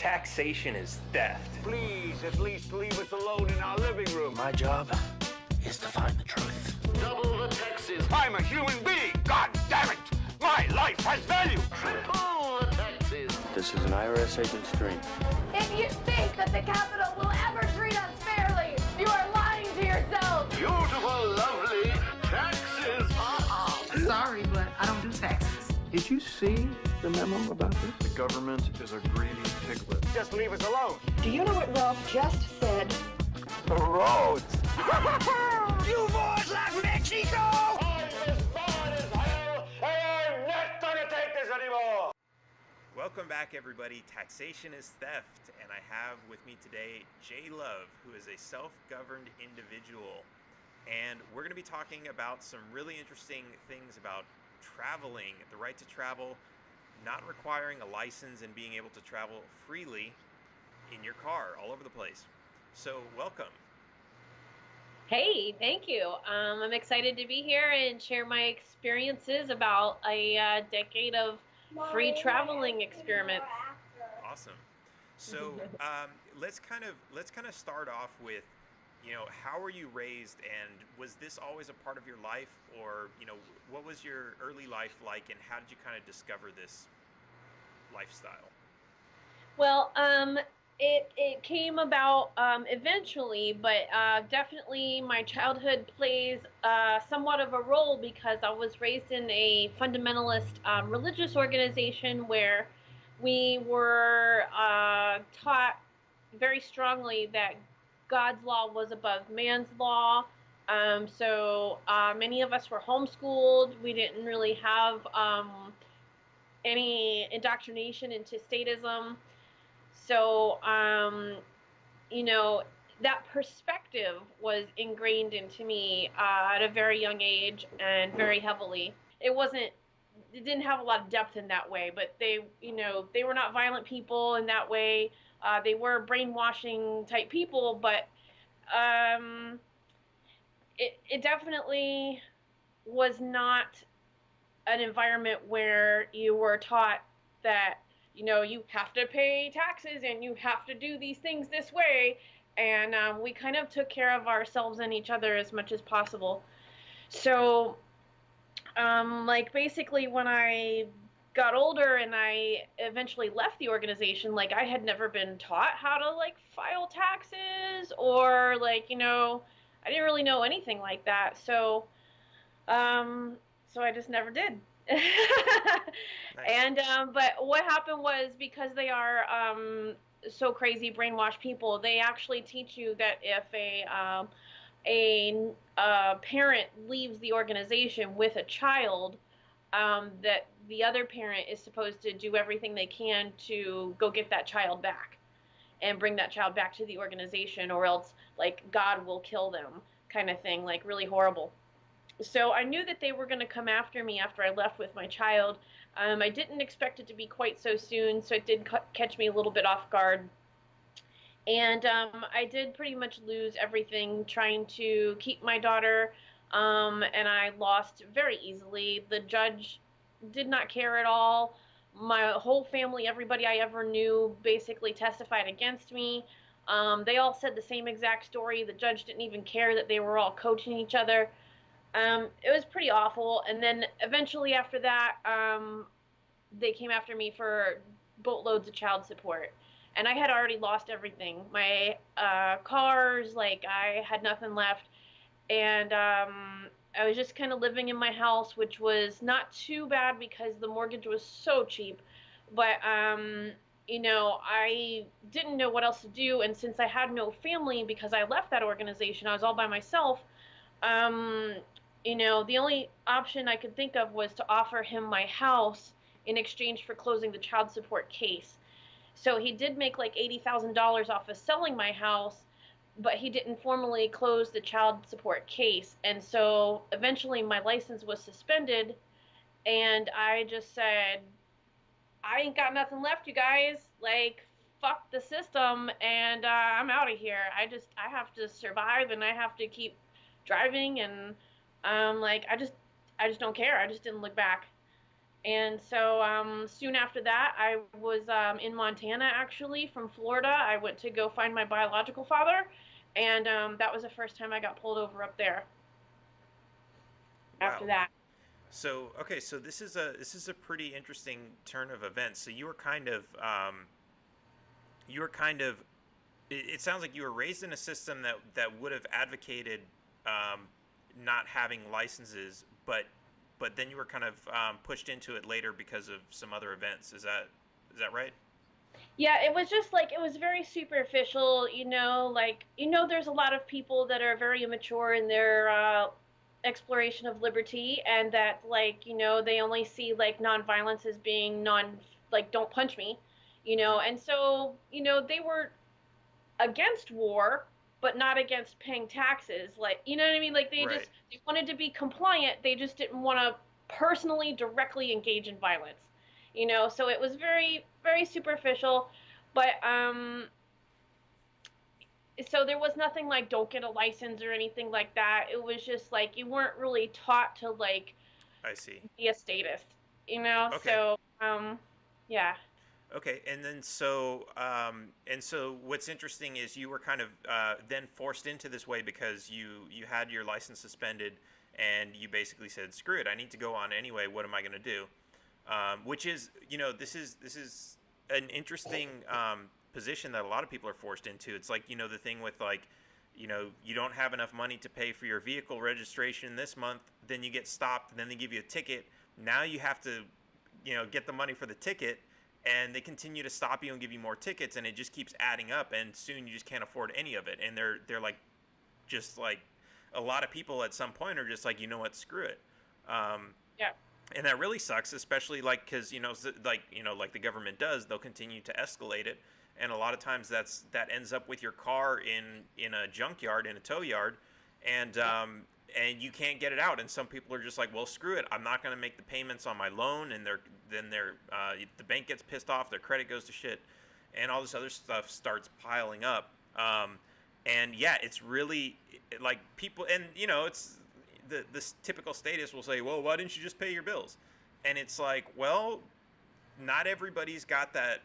Taxation is theft. Please, at least leave us alone in our living room. My job is to find the truth. Double the taxes. I'm a human being. God damn it! My life has value. Triple the taxes. This is an IRS agent's dream. If you think that the Capitol will ever treat us fairly, you are lying to yourself. Beautiful, lovely taxes. Sorry, but I don't do taxes. Did you see the memo about this? The government is a greedy piglet. Just leave us alone. Do you know what Ralph just said? The roads! You boys like Mexico! I'm as bad as hell, and I'm not gonna take this anymore! Welcome back, everybody. Taxation is theft, and I have with me today Jay Love, who is a self-governed individual, and we're going to be talking about some really interesting things about traveling, the right to travel, not requiring a license, and being able to travel freely in your car all over the place. So, welcome. Hey, thank you. I'm excited to be here and share my experiences about a decade of free traveling experiment. Awesome. So let's kind of start off with, how were you raised, and was this always a part of your life, or what was your early life like, and how did you kind of discover this lifestyle? Well, it came about eventually, but definitely my childhood plays somewhat of a role because I was raised in a fundamentalist religious organization where we were taught very strongly that God's law was above man's law. So many of us were homeschooled. We didn't really have any indoctrination into statism. So, that perspective was ingrained into me at a very young age and very heavily. It didn't have a lot of depth in that way, but they were not violent people in that way. They were brainwashing type people, but it definitely was not an environment where you were taught that you have to pay taxes and you have to do these things this way. And we kind of took care of ourselves and each other as much as possible. So, basically when I got older and I eventually left the organization, I had never been taught how to, file taxes or, I didn't really know anything like that. So I just never did. Nice. And but what happened was, because they are so crazy brainwashed people, they actually teach you that if a parent leaves the organization with a child, that the other parent is supposed to do everything they can to go get that child back and bring that child back to the organization, or else God will kill them, kind of thing, really horrible. So I knew that they were going to come after me after I left with my child. I didn't expect it to be quite so soon, so it did catch me a little bit off guard. And I did pretty much lose everything trying to keep my daughter, and I lost very easily. The judge did not care at all. My whole family, everybody I ever knew, basically testified against me. They all said the same exact story. The judge didn't even care that they were all coaching each other. It was pretty awful. And then eventually after that, they came after me for boatloads of child support. And I had already lost everything. My cars, I had nothing left. And I was just kind of living in my house, which was not too bad because the mortgage was so cheap. But, I didn't know what else to do. And since I had no family because I left that organization, I was all by myself. The only option I could think of was to offer him my house in exchange for closing the child support case. So he did make $80,000 off of selling my house, but he didn't formally close the child support case. And so eventually my license was suspended, and I just said, I ain't got nothing left, you guys. Fuck the system, and I'm out of here. I have to survive, and I have to keep driving, and I just don't care. I just didn't look back. And so soon after that, I was in Montana, actually, from Florida. I went to go find my biological father, and that was the first time I got pulled over up there Wow. after that. So okay, so this is a pretty interesting turn of events. So you were kind of it sounds like you were raised in a system that would have advocated um, not having licenses, but then you were kind of pushed into it later because of some other events. Is that right? Yeah, it was just like, it was very superficial, like, there's a lot of people that are very immature in their exploration of liberty, and that, like, they only see, like, nonviolence as being like, don't punch me, Hmm. and so, they were against war, but not against paying taxes. Like, you know what I mean? Like, Right. they wanted to be compliant. They just didn't want to personally directly engage in violence. So it was very, very superficial. But so there was nothing like don't get a license or anything like that. It was just like you weren't really taught to like I see. be a statist, Okay. So yeah. Okay, and so what's interesting is you were kind of then forced into this way because you had your license suspended, and you basically said, "Screw it, I need to go on anyway. What am I going to do?" Which is, this is an interesting position that a lot of people are forced into. It's like, the thing with, like, you don't have enough money to pay for your vehicle registration this month, then you get stopped, and then they give you a ticket. Now you have to, get the money for the ticket, and they continue to stop you and give you more tickets, and it just keeps adding up, and soon you just can't afford any of it. And they're like, just like, a lot of people at some point are just like, you know what, screw it. Um, Yeah. and that really sucks, especially like because like the government does, they'll continue to escalate it, and a lot of times that ends up with your car in a junkyard, in a tow yard, and you can't get it out. And some people are just like, well, screw it, I'm not going to make the payments on my loan, and the bank gets pissed off, their credit goes to shit, and all this other stuff starts piling up. And yeah, it's really like people, and it's the typical statist will say, well, why didn't you just pay your bills? And it's like, well, not everybody's got that.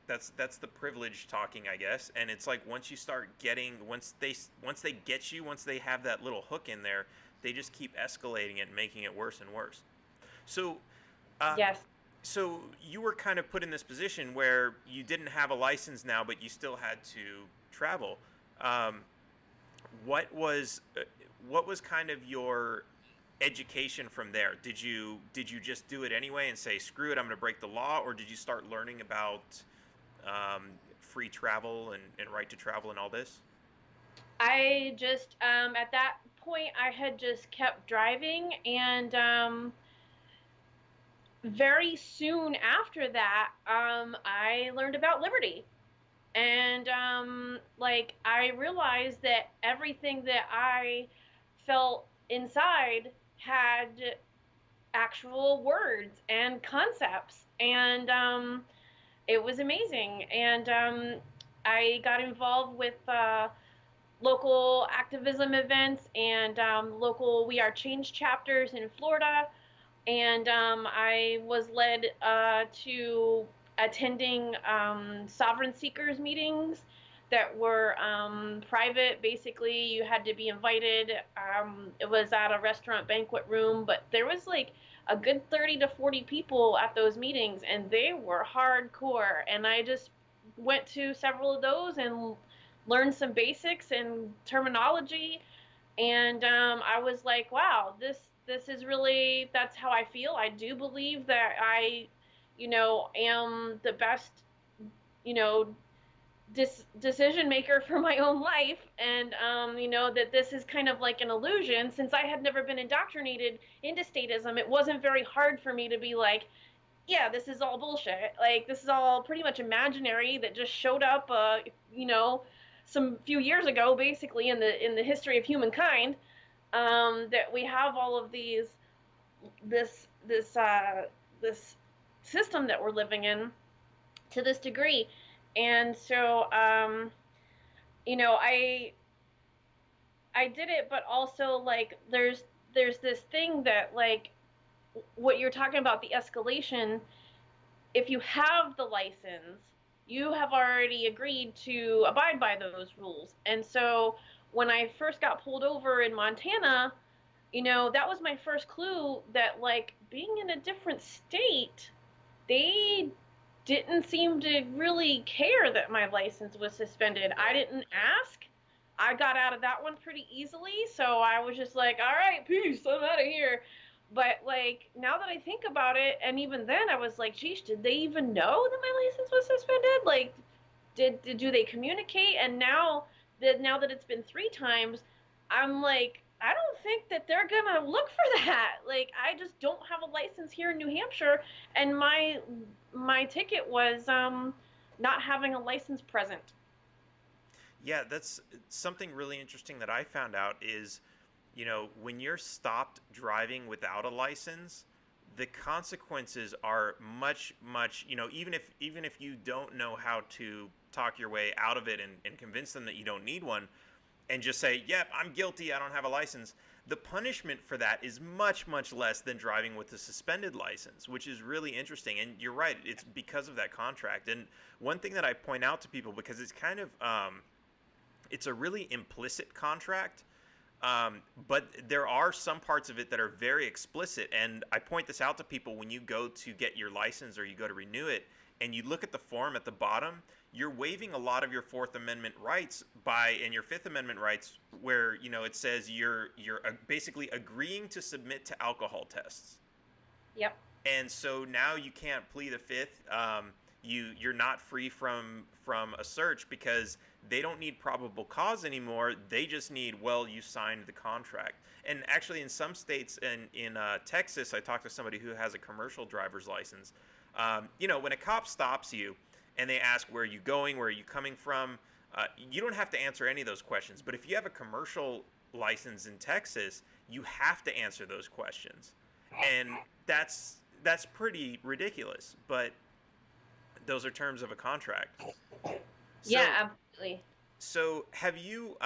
That's the privilege talking, I guess. And it's like, once you start getting, once they get you, once they have that little hook in there, they just keep escalating it and making it worse and worse. So uh, Yes. so you were kind of put in this position where you didn't have a license now, but you still had to travel. um, what was kind of your education from there? Did you just do it anyway and say, screw it, I'm going to break the law, or did you start learning about free travel and right to travel and all this? I just at that point I had just kept driving, and very soon after that I learned about liberty. And like, I realized that everything that I felt inside had actual words and concepts, and it was amazing. And I got involved with local activism events and local We Are Change chapters in Florida, and I was led to attending sovereign seekers meetings that were private. Basically, you had to be invited. It was at a restaurant banquet room, but there was like a good 30 to 40 people at those meetings, and they were hardcore. And I just went to several of those and learned some basics and terminology, and I was like, wow, this is really, that's how I feel. I do believe that I, am the best, you know, decision maker for my own life, and that this is kind of like an illusion. Since I had never been indoctrinated into statism, it wasn't very hard for me to be like, yeah, this is all bullshit. Like, this is all pretty much imaginary that just showed up, you know, some few years ago, basically in the history of humankind. That we have all of this system that we're living in to this degree. And so you know, I did it, but also, like, there's this thing that, like, what you're talking about, the escalation, if you have the license, you have already agreed to abide by those rules. And so when I first got pulled over in Montana, that was my first clue that, like, being in a different state, they didn't seem to really care that my license was suspended. I didn't ask. I got out of that one pretty easily, so I was just like, all right, peace, I'm out of here. But, like, now that I think about it, and even then I was like, geez, did they even know that my license was suspended? Like, do they communicate? And now that it's been 3 times, I'm like, I don't think that they're gonna look for that. Like, I just don't have a license here in New Hampshire, and my ticket was not having a license present. Yeah, that's something really interesting that I found out is, when you're stopped driving without a license, the consequences are much, much, even if you don't know how to talk your way out of it and convince them that you don't need one, and just say, yep, I'm guilty, I don't have a license, the punishment for that is much, much less than driving with a suspended license, which is really interesting. And you're right, it's because of that contract. And one thing that I point out to people, because it's kind of, it's a really implicit contract, but there are some parts of it that are very explicit. And I point this out to people when you go to get your license or you go to renew it, and you look at the form at the bottom, you're waiving a lot of your Fourth Amendment rights and your Fifth Amendment rights, where it says you're basically agreeing to submit to alcohol tests. Yep. And so now you can't plead the Fifth. You're not free from a search because they don't need probable cause anymore. They just need, well, you signed the contract. And actually, in some states, in Texas, I talked to somebody who has a commercial driver's license. When a cop stops you and they ask, where are you going, where are you coming from, you don't have to answer any of those questions. But if you have a commercial license in Texas, you have to answer those questions. And that's pretty ridiculous. But those are terms of a contract. Yeah, absolutely. So have you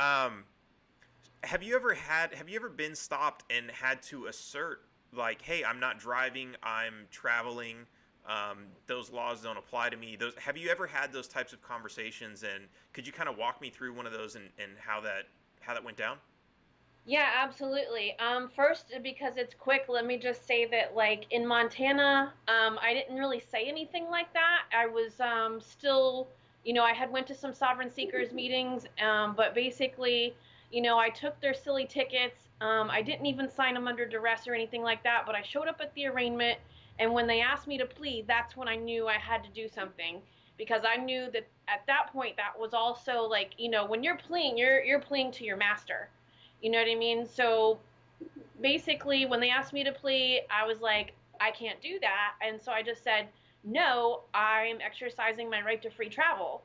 ever been stopped and had to assert, like, hey, I'm not driving, I'm traveling, those laws don't apply to me? Have you ever had those types of conversations, and could you kind of walk me through one of those and how that went down? Yeah, absolutely. First, because it's quick, let me just say that, like, in Montana, I didn't really say anything like that. I was still, I had went to some sovereign seekers meetings, but basically, I took their silly tickets. I didn't even sign them under duress or anything like that, but I showed up at the arraignment, and when they asked me to plead, that's when I knew I had to do something, because I knew that at that point, that was also, like, when you're pleading, you're pleading to your master. You know what I mean? So basically, when they asked me to plea, I was like, I can't do that. And so I just said, no, I'm exercising my right to free travel.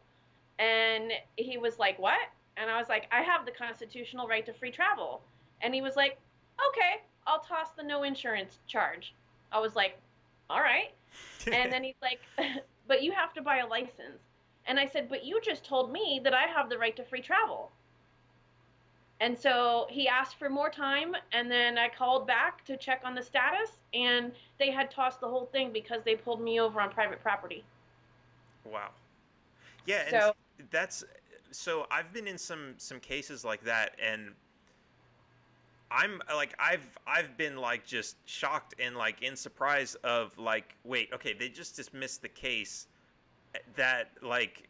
And he was like, what? And I was like, I have the constitutional right to free travel. And he was like, okay, I'll toss the no insurance charge. I was like, all right. And then he's like, but you have to buy a license. And I said, but you just told me that I have the right to free travel. And so he asked for more time, and then I called back to check on the status, and they had tossed the whole thing because they pulled me over on private property. Wow. Yeah, and so I've been in some cases like that, and I'm like, I've been like just shocked and like in surprise of like, wait, okay, they just dismissed the case. That, like,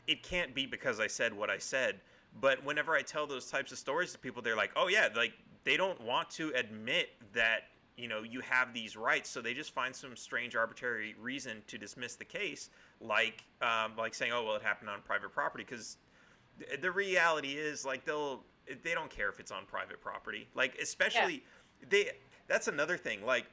it can't be because I said what I said. But whenever I tell those types of stories to people, they're like, oh yeah, like, they don't want to admit that, you have these rights, so they just find some strange arbitrary reason to dismiss the case, like saying, oh, well, it happened on private property, because the reality is, like, they don't care if it's on private property. Like, especially, that's another thing, like,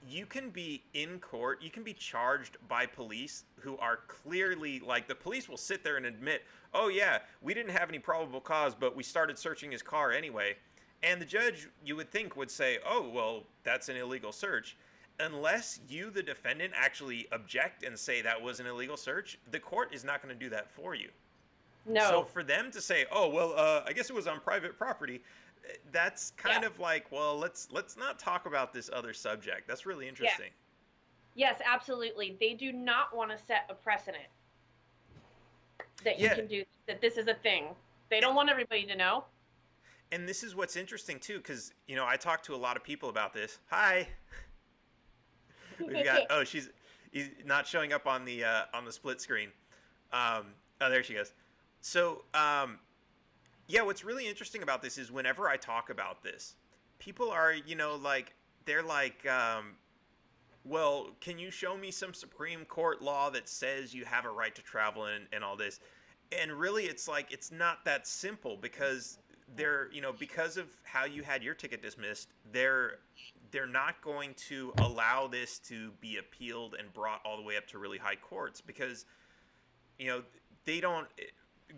you can be in court, you can be charged by police who are clearly, like, the police will sit there and admit, oh yeah, we didn't have any probable cause, but we started searching his car anyway. And the judge, you would think, would say, oh, well, that's an illegal search. Unless you, the defendant, actually object and say that was an illegal search, the court is not going to do that for you. No. So for them to say, oh, well, I guess it was on private property, that's kind of like, well, let's not talk about this other subject. That's really interesting. Yes, absolutely. They do not want to set a precedent that you can do, that this is a thing. They don't want everybody to know. And this is what's interesting too, because I talk to a lot of people about this. Hi. We've got he's not showing up on the split screen. There she goes. So what's really interesting about this is whenever I talk about this, people are they're like, well, can you show me some Supreme Court law that says you have a right to travel and all this? And really, it's like, it's not that simple, because because of how you had your ticket dismissed, they're not going to allow this to be appealed and brought all the way up to really high courts, because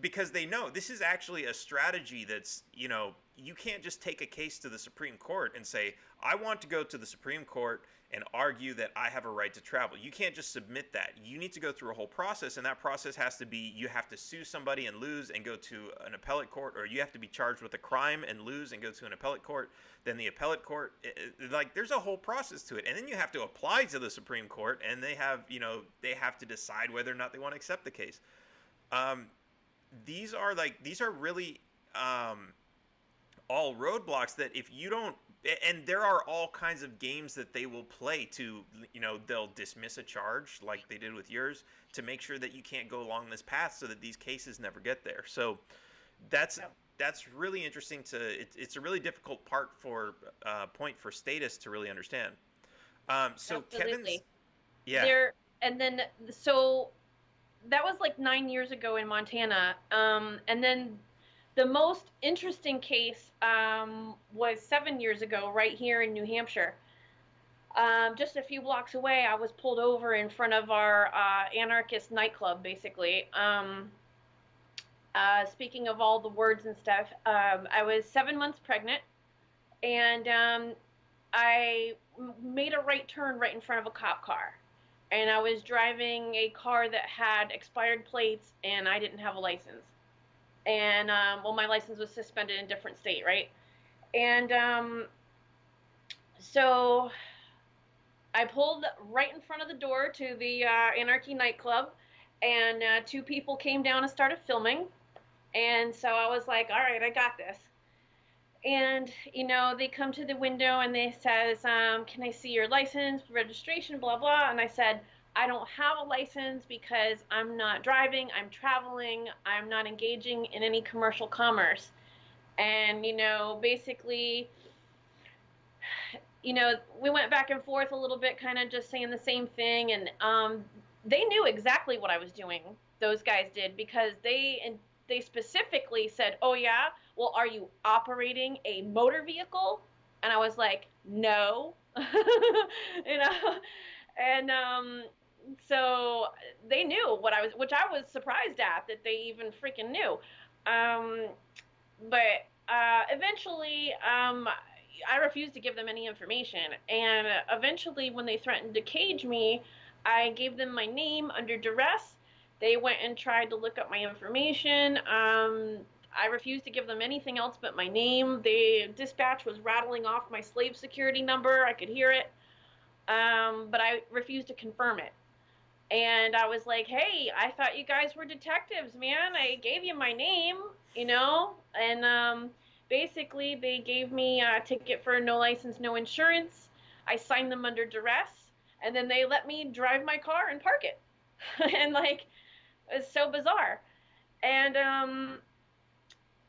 because they know this is actually a strategy that's, you can't just take a case to the Supreme Court and say, I want to go to the Supreme Court and argue that I have a right to travel. You can't just submit that. You need to go through a whole process, and that process has to be, you have to sue somebody and lose and go to an appellate court, or you have to be charged with a crime and lose and go to an appellate court. Then the appellate court, there's a whole process to it. And then you have to apply to the Supreme Court, and they have to decide whether or not they want to accept the case. These are really all roadblocks that if you don't, and there are all kinds of games that they will play to, they'll dismiss a charge like they did with yours to make sure that you can't go along this path so that these cases never get there. So that's really interesting it's a really difficult point for statists to really understand. So Absolutely. Kevin's, so that was like 9 years ago in Montana. And then the most interesting case was 7 years ago right here in New Hampshire. Just a few blocks away, I was pulled over in front of our anarchist nightclub, basically. Speaking of all the words and stuff, I was 7 months pregnant, and I made a right turn right in front of a cop car. And I was driving a car that had expired plates, and I didn't have a license. And, my license was suspended in a different state, right? And so I pulled right in front of the door to the Anarchy nightclub, and 2 people came down and started filming. And so I was like, all right, I got this. And, they come to the window and they says, can I see your license, registration, blah, blah. And I said, I don't have a license because I'm not driving, I'm traveling, I'm not engaging in any commercial commerce. And, basically, we went back and forth a little bit, kind of just saying the same thing. And they knew exactly what I was doing, those guys did, because they specifically said, oh, yeah, well, are you operating a motor vehicle? And I was like, no, and so they knew what I was, which I was surprised at, that they even freaking knew. But eventually, I refused to give them any information. And eventually, when they threatened to cage me, I gave them my name under duress. They went and tried to look up my information. I refused to give them anything else but my name. The dispatch was rattling off my slave security number. I could hear it. But I refused to confirm it. And I was like, hey, I thought you guys were detectives, man. I gave you my name, And basically, they gave me a ticket for no license, no insurance. I signed them under duress. And then they let me drive my car and park it. And, it was so bizarre. And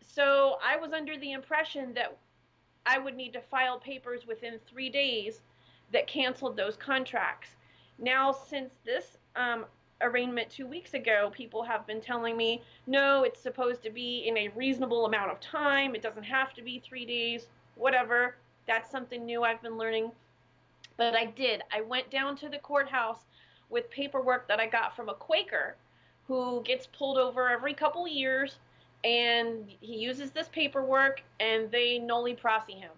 so I was under the impression that I would need to file papers within 3 days that canceled those contracts. Now, since this arraignment 2 weeks ago, people have been telling me, no, it's supposed to be in a reasonable amount of time. It doesn't have to be 3 days, whatever. That's something new I've been learning. But I did. I went down to the courthouse with paperwork that I got from a Quaker who gets pulled over every couple of years, and he uses this paperwork, and they noli prosi him.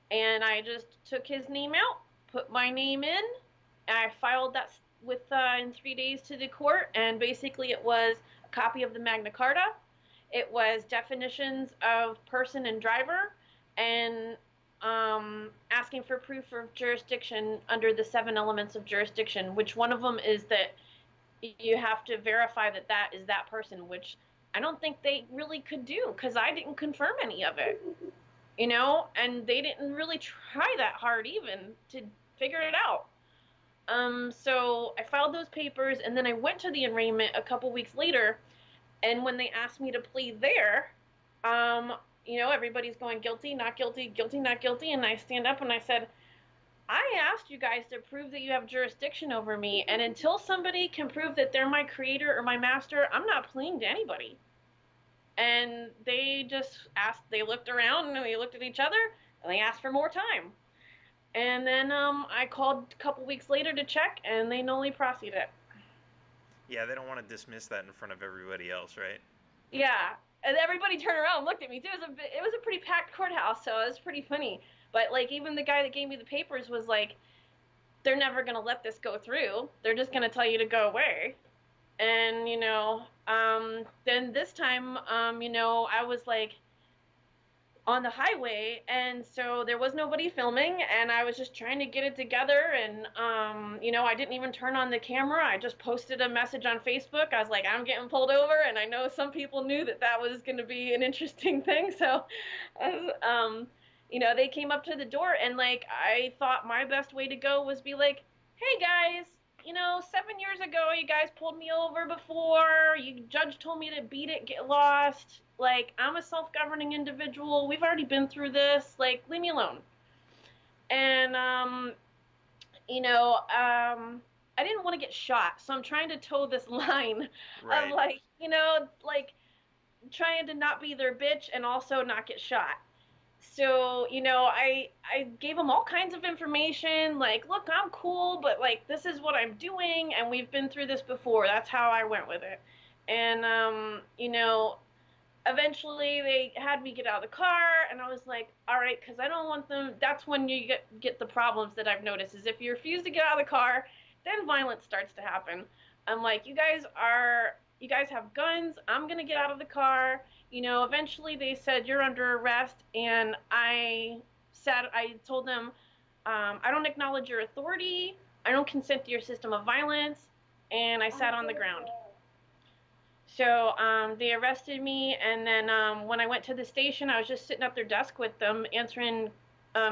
And I just took his name out, put my name in, and I filed that in 3 days to the court, and basically it was a copy of the Magna Carta. It was definitions of person and driver, and asking for proof of jurisdiction under the 7 elements of jurisdiction, which one of them is that you have to verify that that is that person, which I don't think they really could do because I didn't confirm any of it, and they didn't really try that hard even to figure it out. So I filed those papers, and then I went to the arraignment a couple weeks later, and when they asked me to plead there, everybody's going guilty, not guilty, guilty, not guilty, and I stand up and I said, I asked you guys to prove that you have jurisdiction over me, and until somebody can prove that they're my creator or my master, I'm not pleading to anybody. And they just they looked around and they looked at each other, and they asked for more time. And then I called a couple weeks later to check, and they nolly prosecuted it. Yeah, they don't want to dismiss that in front of everybody else, right? Yeah, and everybody turned around and looked at me too. It was a pretty packed courthouse, so it was pretty funny. But like, even the guy that gave me the papers was like, they're never gonna let this go through. They're just gonna tell you to go away. And then this time, I was like on the highway, and so there was nobody filming, and I was just trying to get it together, and I didn't even turn on the camera. I just posted a message on Facebook. I was like, I'm getting pulled over, and I know some people knew that was going to be an interesting thing, so they came up to the door, and like, I thought my best way to go was be like, hey guys, 7 years ago you guys pulled me over before, judge told me to beat it, get lost. Like, I'm a self-governing individual. We've already been through this. Like, leave me alone. And, I didn't want to get shot. So I'm trying to toe this line Right. of, like, trying to not be their bitch and also not get shot. So, I gave them all kinds of information. Like, look, I'm cool, but, like, this is what I'm doing. And we've been through this before. That's how I went with it. And, eventually they had me get out of the car, and I was like, all right, because I don't want them. That's when you get the problems that I've noticed, is if you refuse to get out of the car, then violence starts to happen. I'm like, you guys have guns. I'm going to get out of the car. Eventually they said, you're under arrest, and I told them, I don't acknowledge your authority. I don't consent to your system of violence, and I sat on the ground. So they arrested me, and then when I went to the station, I was just sitting at their desk with them, answering,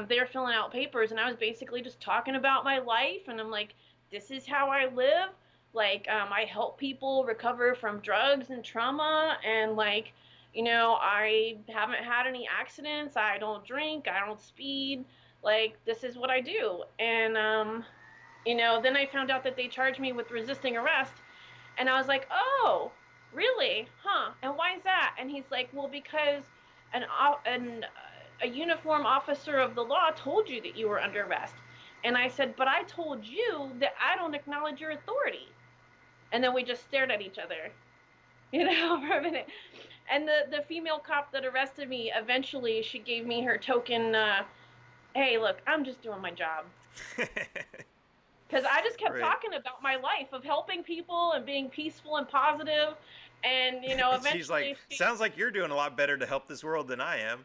they were filling out papers, and I was basically just talking about my life, and I'm like, this is how I live. Like, I help people recover from drugs and trauma, and like, I haven't had any accidents, I don't drink, I don't speed, like, this is what I do. And, then I found out that they charged me with resisting arrest, and I was like, oh, really? Huh? And why is that? And he's like, well, because a uniform officer of the law told you that you were under arrest. And I said, but I told you that I don't acknowledge your authority. And then we just stared at each other, for a minute. And the female cop that arrested me, eventually she gave me her token, hey, look, I'm just doing my job. Because I just kept talking about my life of helping people and being peaceful and positive. And, eventually... She's like, sounds like you're doing a lot better to help this world than I am.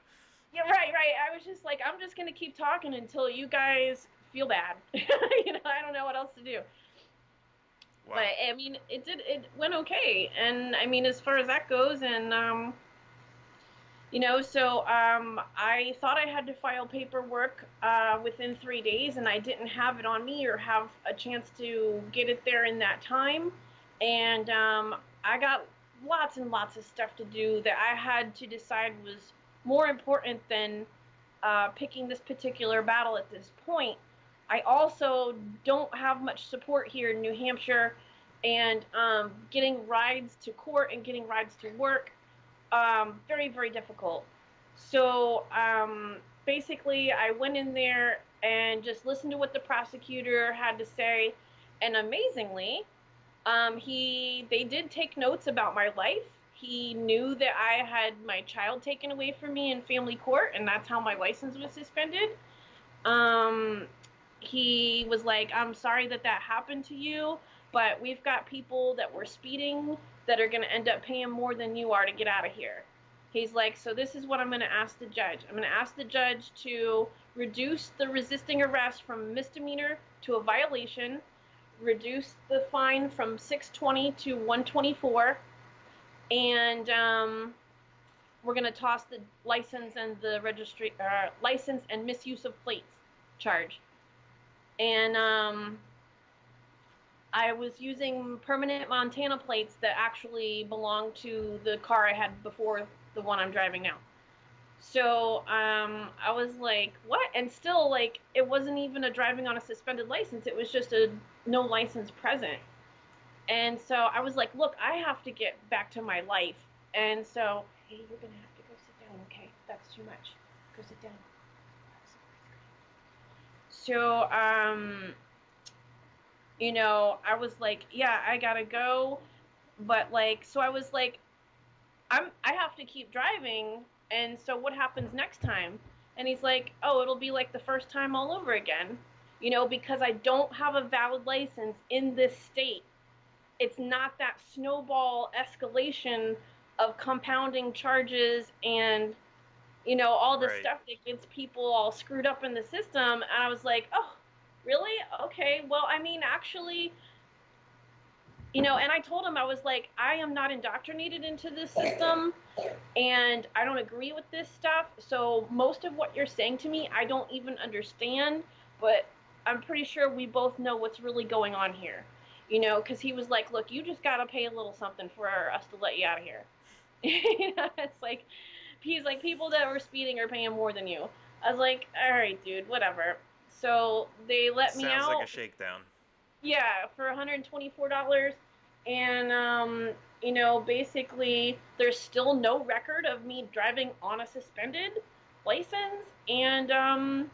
Yeah, right. I was just like, I'm just going to keep talking until you guys feel bad. I don't know what else to do. Wow. But, I mean, it went okay. And, I mean, as far as that goes, and, so I thought I had to file paperwork within 3 days, and I didn't have it on me or have a chance to get it there in that time. And I got lots and lots of stuff to do that I had to decide was more important than picking this particular battle at this point. I also don't have much support here in New Hampshire, and getting rides to court and getting rides to work, very, very difficult. So basically I went in there and just listened to what the prosecutor had to say, and amazingly, they did take notes about my life. He knew that I had my child taken away from me in family court, and that's how my license was suspended. He was like, I'm sorry that happened to you, but we've got people that were speeding that are going to end up paying more than you are to get out of here. He's like, so this is what I'm going to ask the judge. I'm going to ask the judge to reduce the resisting arrest from misdemeanor to a violation, reduce the fine from $620 to $124, and we're going to toss the license and the registry license and misuse of plates charge. And I was using permanent Montana plates that actually belonged to the car I had before the one I'm driving now. So I was like, what? And still, like, it wasn't even a driving on a suspended license. It was just a no license present. And so I was like, look, I have to get back to my life. And so, hey, you're going to have to go sit down, okay? That's too much. Go sit down. So, you know, I was like, yeah, I gotta go. But, like, so I was like, I have to keep driving. And so what happens next time? And he's like, oh, it'll be like the first time all over again. You know, because I don't have a valid license in this state. It's not that snowball escalation of compounding charges and, you know, all this stuff that gets people all screwed up in the system. And I was like, oh, really? Okay, well, I mean, actually, you know, and I told him, I was like, I am not indoctrinated into this system, and I don't agree with this stuff, so most of what you're saying to me, I don't even understand, but I'm pretty sure we both know what's really going on here, you know, because he was like, look, you just gotta pay a little something for us to let you out of here. You know, it's like, he's like, people that were speeding are paying more than you. I was like, all right, dude, whatever. So they let me out. Sounds like a shakedown. Yeah, for $124. And, you know, basically, there's still no record of me driving on a suspended license. And,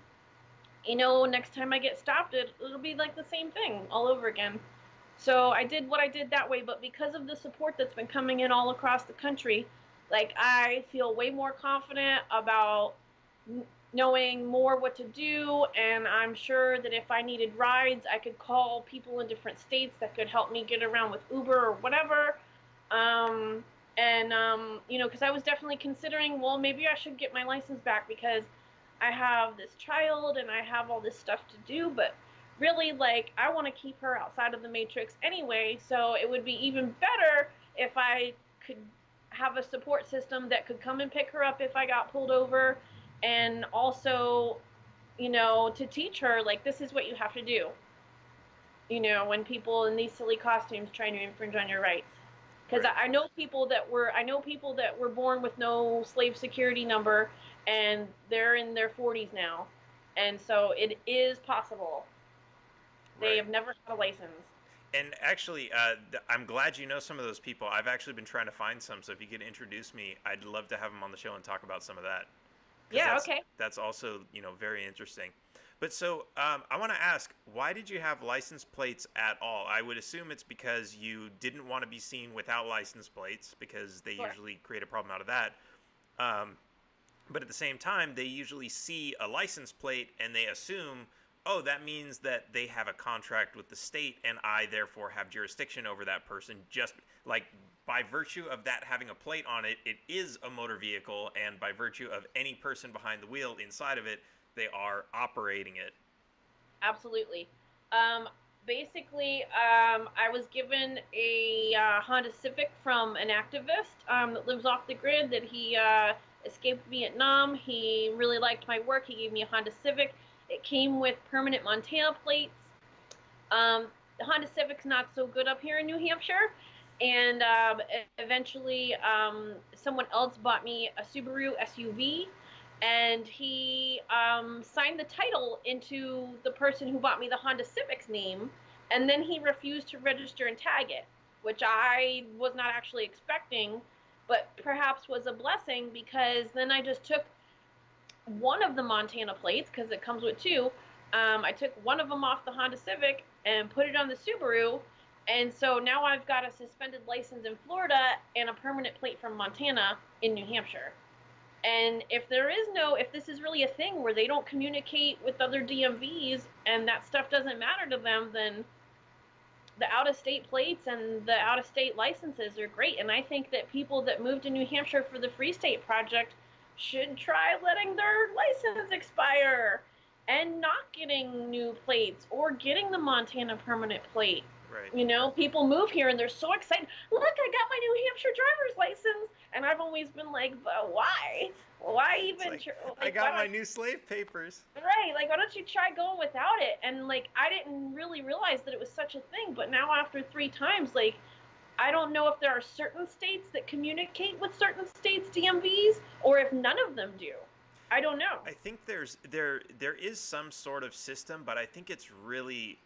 you know, next time I get stopped, it'll be like the same thing all over again. So I did what I did that way, but because of the support that's been coming in all across the country, like, I feel way more confident about knowing more what to do, and I'm sure that if I needed rides, I could call people in different states that could help me get around with Uber or whatever. You know, because I was definitely considering, well, maybe I should get my license back because I have this child and I have all this stuff to do, but really, like, I want to keep her outside of the matrix anyway, so it would be even better if I could have a support system that could come and pick her up if I got pulled over, and also, you know, to teach her, like, this is what you have to do, you know, when people in these silly costumes trying to infringe on your rights. Because I know people that were born with no slave security number, and they're in their 40s now, and so it is possible. They have never had a license. And actually, I'm glad you know some of those people. I've actually been trying to find some, so if you could introduce me, I'd love to have them on the show and talk about some of that. Yeah, okay. That's also, you know, very interesting. But so, I want to ask, why did you have license plates at all? I would assume it's because you didn't want to be seen without license plates, because they usually create a problem out of that. But at the same time, they usually see a license plate and they assume, oh, that means that they have a contract with the state and I therefore have jurisdiction over that person. Just like by virtue of that having a plate on it, it is a motor vehicle, and by virtue of any person behind the wheel inside of it, they are operating it. Absolutely. Basically, I was given a Honda Civic from an activist that lives off the grid, that he escaped Vietnam. He really liked my work. He gave me a Honda Civic. It came with permanent Montana plates. The Honda Civic's not so good up here in New Hampshire. And eventually, someone else bought me a Subaru SUV. And he signed the title into the person who bought me the Honda Civic's name. And then he refused to register and tag it, which I was not actually expecting, but perhaps was a blessing, because then I just took one of the Montana plates, because it comes with two. I took one of them off the Honda Civic and put it on the Subaru, and so now I've got a suspended license in Florida and a permanent plate from Montana in New Hampshire. And if this is really a thing where they don't communicate with other DMVs and that stuff doesn't matter to them, then the out-of-state plates and the out-of-state licenses are great, and I think that people that moved to New Hampshire for the Free State Project should try letting their license expire and not getting new plates or getting the Montana permanent plate. Right. You know, people move here and they're so excited. Look, I got my New Hampshire driver's license, and I've always been like, but why? Why even? Like, I got my new slave papers. Right, like, why don't you try going without it? And, like, I didn't really realize that it was such a thing, but now after 3 times, like, I don't know if there are certain states that communicate with certain states' DMVs, or if none of them do. I don't know. I think there is some sort of system, but I think it's really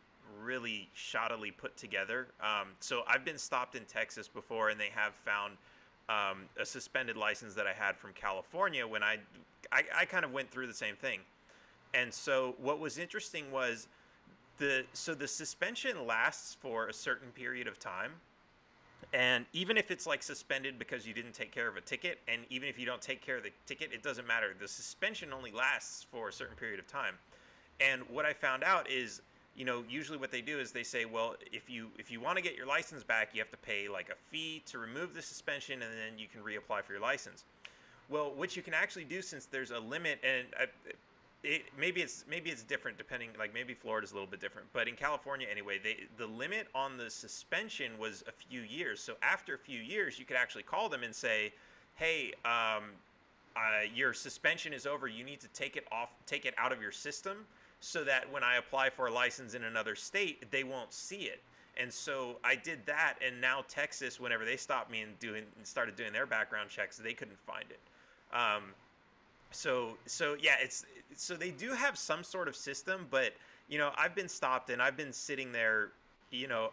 shoddily put together. So I've been stopped in Texas before, and they have found a suspended license that I had from California when I I kind of went through the same thing. And so what was interesting was the suspension lasts for a certain period of time. And even if it's like suspended because you didn't take care of a ticket, and even if you don't take care of the ticket, it doesn't matter. The suspension only lasts for a certain period of time. And what I found out is, you know, usually what they do is they say, well, if you want to get your license back, you have to pay like a fee to remove the suspension, and then you can reapply for your license. Well, what you can actually do, since there's a limit, and maybe it's different depending, like maybe Florida's a little bit different, but in California anyway, the limit on the suspension was a few years. So after a few years, you could actually call them and say, hey, your suspension is over. You need to take it out of your system, so that when I apply for a license in another state, they won't see it. And so I did that, and now Texas, whenever they stopped me and started doing their background checks, they couldn't find it. So yeah, so they do have some sort of system, but you know, I've been stopped and I've been sitting there, you know,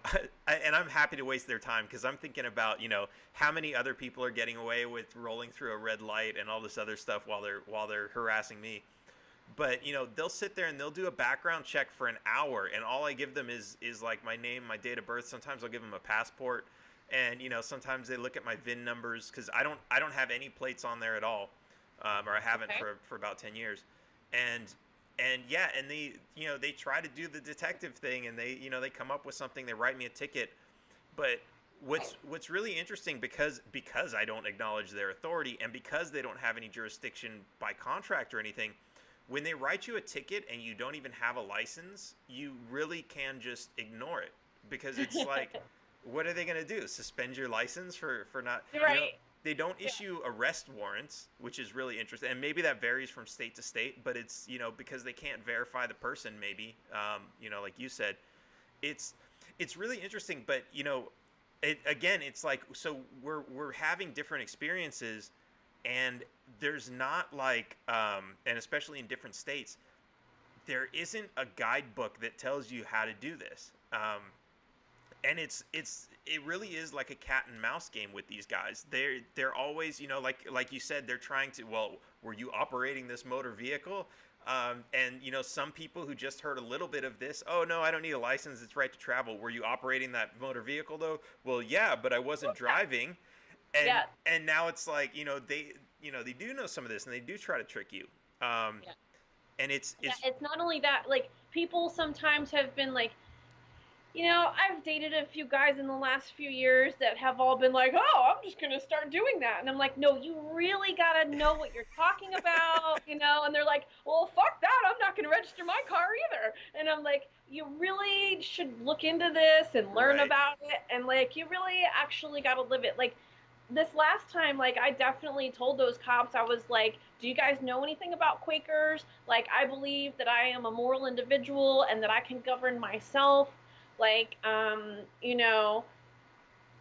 and I'm happy to waste their time, because I'm thinking about, you know, how many other people are getting away with rolling through a red light and all this other stuff while they're harassing me. But you know, they'll sit there and they'll do a background check for an hour, and all I give them is like my name, my date of birth. Sometimes I'll give them a passport, and you know, sometimes they look at my VIN numbers, because I don't have any plates on there at all, or I haven't for about 10 years, and yeah, and they, you know, they try to do the detective thing, and they, you know, they come up with something, they write me a ticket. But what's really interesting, because I don't acknowledge their authority, and because they don't have any jurisdiction by contract or anything, when they write you a ticket and you don't even have a license, you really can just ignore it, because it's like, what are they going to do? Suspend your license for not, right. You know, they don't issue arrest warrants, which is really interesting. And maybe that varies from state to state, but it's, you know, because they can't verify the person, maybe, you know, like you said, it's really interesting. But, you know, it's like, so we're having different experiences, and there's not like, and especially in different states, there isn't a guidebook that tells you how to do this. And it really is like a cat and mouse game with these guys. They're always, you know, like you said, they're trying to, well, were you operating this motor vehicle? And you know, some people who just heard a little bit of this, oh no, I don't need a license, it's right to travel. Were you operating that motor vehicle though? Well, yeah, but I wasn't driving. And Yeah. and now it's like, you know, they do know some of this, and they do try to trick you. Yeah. And it's not only that, like, people sometimes have been like, you know, I've dated a few guys in the last few years that have all been like, oh, I'm just going to start doing that. And I'm like, no, you really got to know what you're talking about, you know? And they're like, well, fuck that. I'm not going to register my car either. And I'm like, you really should look into this and learn Right. about it. And, like, you really actually got to live it. Like, this last time, like, I definitely told those cops, I was like, do you guys know anything about Quakers? Like, I believe that I am a moral individual and that I can govern myself. Like, you know,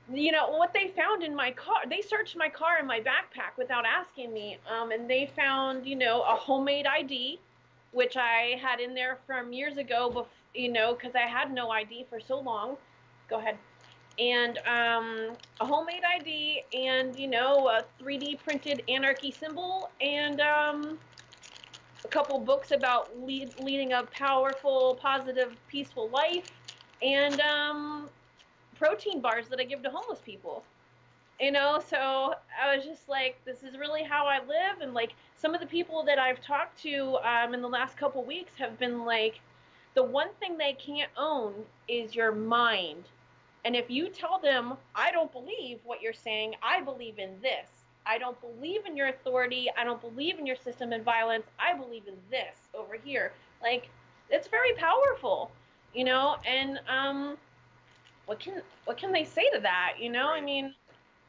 what they found in my car, they searched my car and my backpack without asking me, and they found, you know, a homemade ID, which I had in there from years ago, you know, because I had no ID for so long. Go ahead. And a homemade ID, and, you know, a 3D printed anarchy symbol, and a couple books about leading a powerful, positive, peaceful life, and protein bars that I give to homeless people. You know, so I was just like, this is really how I live. And like, some of the people that I've talked to in the last couple weeks have been like, the one thing they can't own is your mind. And if you tell them, I don't believe what you're saying, I believe in this. I don't believe in your authority. I don't believe in your system of violence. I believe in this over here. Like, it's very powerful, you know. And what can they say to that? You know, Right. I mean,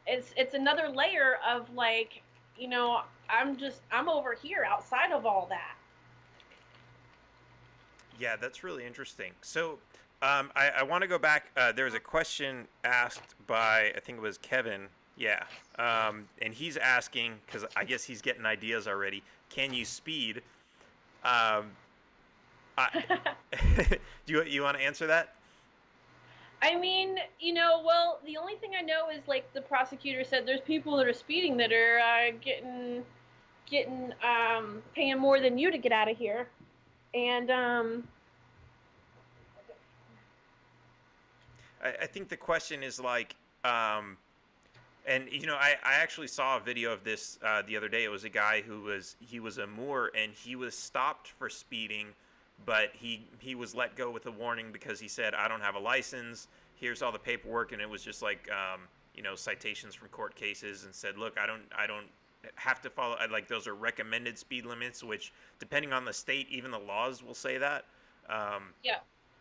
it's another layer of like, you know, I'm over here outside of all that. Yeah, that's really interesting. So, I want to go back. There's a question asked by, I think it was Kevin. Yeah. And he's asking, because I guess he's getting ideas already. Can you speed? Um, do you want to answer that? I mean, you know, well, the only thing I know is like the prosecutor said there's people that are speeding that are getting paying more than you to get out of here. And I think the question is like, and you know, I actually saw a video of this the other day. It was a guy he was a Moor, and he was stopped for speeding, but he was let go with a warning because he said, I don't have a license. Here's all the paperwork, and it was just like you know, citations from court cases, and said, look, I don't have to follow, like, those are recommended speed limits, which depending on the state, even the laws will say that. yeah,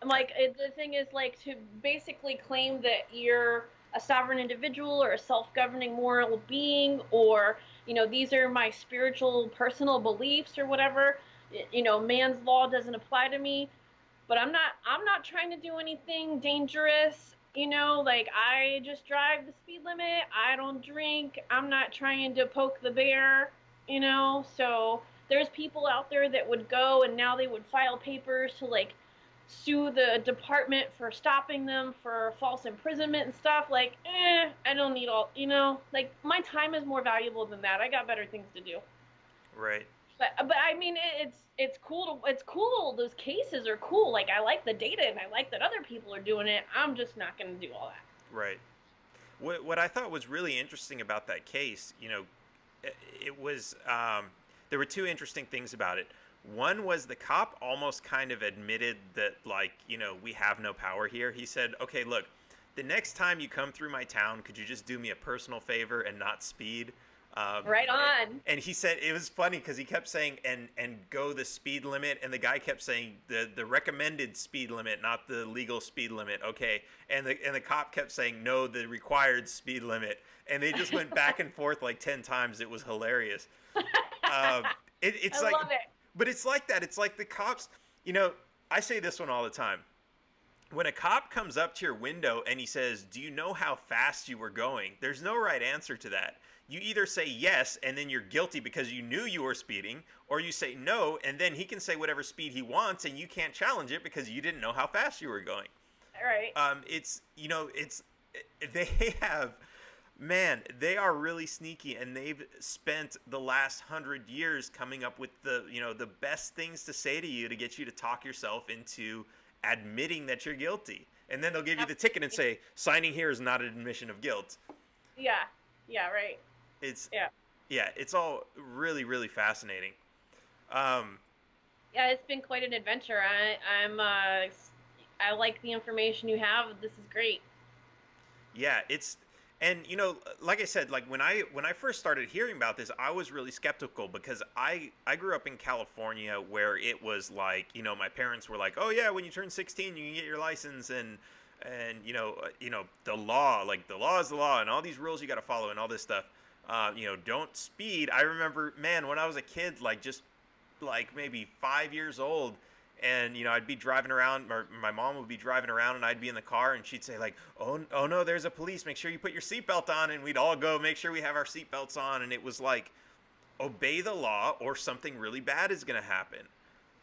like the thing is like to basically claim that you're a sovereign individual or a self-governing moral being, or you know, these are my spiritual personal beliefs or whatever. You know, man's law doesn't apply to me, but I'm not trying to do anything dangerous. You know, like I just drive the speed limit. I don't drink. I'm not trying to poke the bear, you know. So there's people out there that would go and now they would file papers to like sue the department for stopping them for false imprisonment and stuff. Like, I don't need all, you know, like my time is more valuable than that. I got better things to do. Right. But I mean, it's cool. It's cool. Those cases are cool. Like I like the data, and I like that other people are doing it. I'm just not going to do all that. Right. What I thought was really interesting about that case, you know, it was there were two interesting things about it. One was the cop almost kind of admitted that, like, you know, we have no power here. He said, okay, look, the next time you come through my town, could you just do me a personal favor and not speed? Right on. And he said, it was funny because he kept saying, and go the speed limit. And the guy kept saying the recommended speed limit, not the legal speed limit. Okay. And the cop kept saying, no, the required speed limit. And they just went back and forth like 10 times. It was hilarious. It's I like, love it. but it's like that. It's like the cops, you know, I say this one all the time. When a cop comes up to your window and he says, do you know how fast you were going? There's no right answer to that. You either say yes, and then you're guilty because you knew you were speeding, or you say no, and then he can say whatever speed he wants, and you can't challenge it because you didn't know how fast you were going. All right. It's, you know, they have, man, they are really sneaky, and they've spent the last 100 years coming up with the, you know, the best things to say to you to get you to talk yourself into admitting that you're guilty. And then they'll give you the ticket and say, signing here is not an admission of guilt. Yeah. Yeah. Right. Yeah, it's all really, really fascinating. Yeah, it's been quite an adventure. I like the information you have. This is great. Yeah, and you know, like I said, like when I first started hearing about this, I was really skeptical because I grew up in California where it was like, you know, my parents were like, oh yeah, when you turn 16, you can get your license, and you know, the law, like the law is the law, and all these rules you got to follow, and all this stuff. You know, don't speed. I remember, man, when I was a kid, like just like maybe 5 years old, and you know, I'd be driving around, or my mom would be driving around, and I'd be in the car, and she'd say like, oh no, there's a police, make sure you put your seatbelt on, and we'd all go make sure we have our seatbelts on, and it was like, obey the law or something really bad is gonna happen.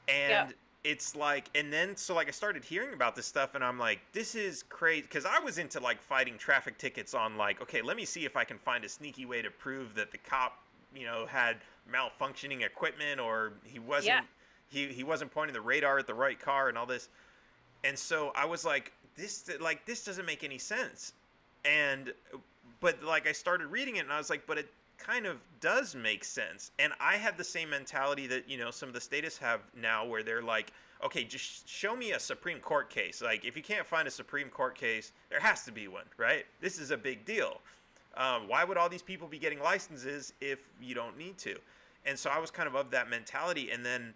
And yeah. It's like, and then so like I started hearing about this stuff, and I'm like, this is crazy, because I was into like fighting traffic tickets on like, okay, let me see if I can find a sneaky way to prove that the cop, you know, had malfunctioning equipment, or he wasn't he wasn't pointing the radar at the right car and all this. And so I was like, this doesn't make any sense. But like I started reading it, and I was like, but it kind of does make sense. And I had the same mentality that, you know, some of the statists have now, where they're like, okay, just show me a Supreme Court case. Like, if you can't find a Supreme Court case, there has to be one, right? This is a big deal. Why would all these people be getting licenses if you don't need to? And so I was kind of that mentality. And then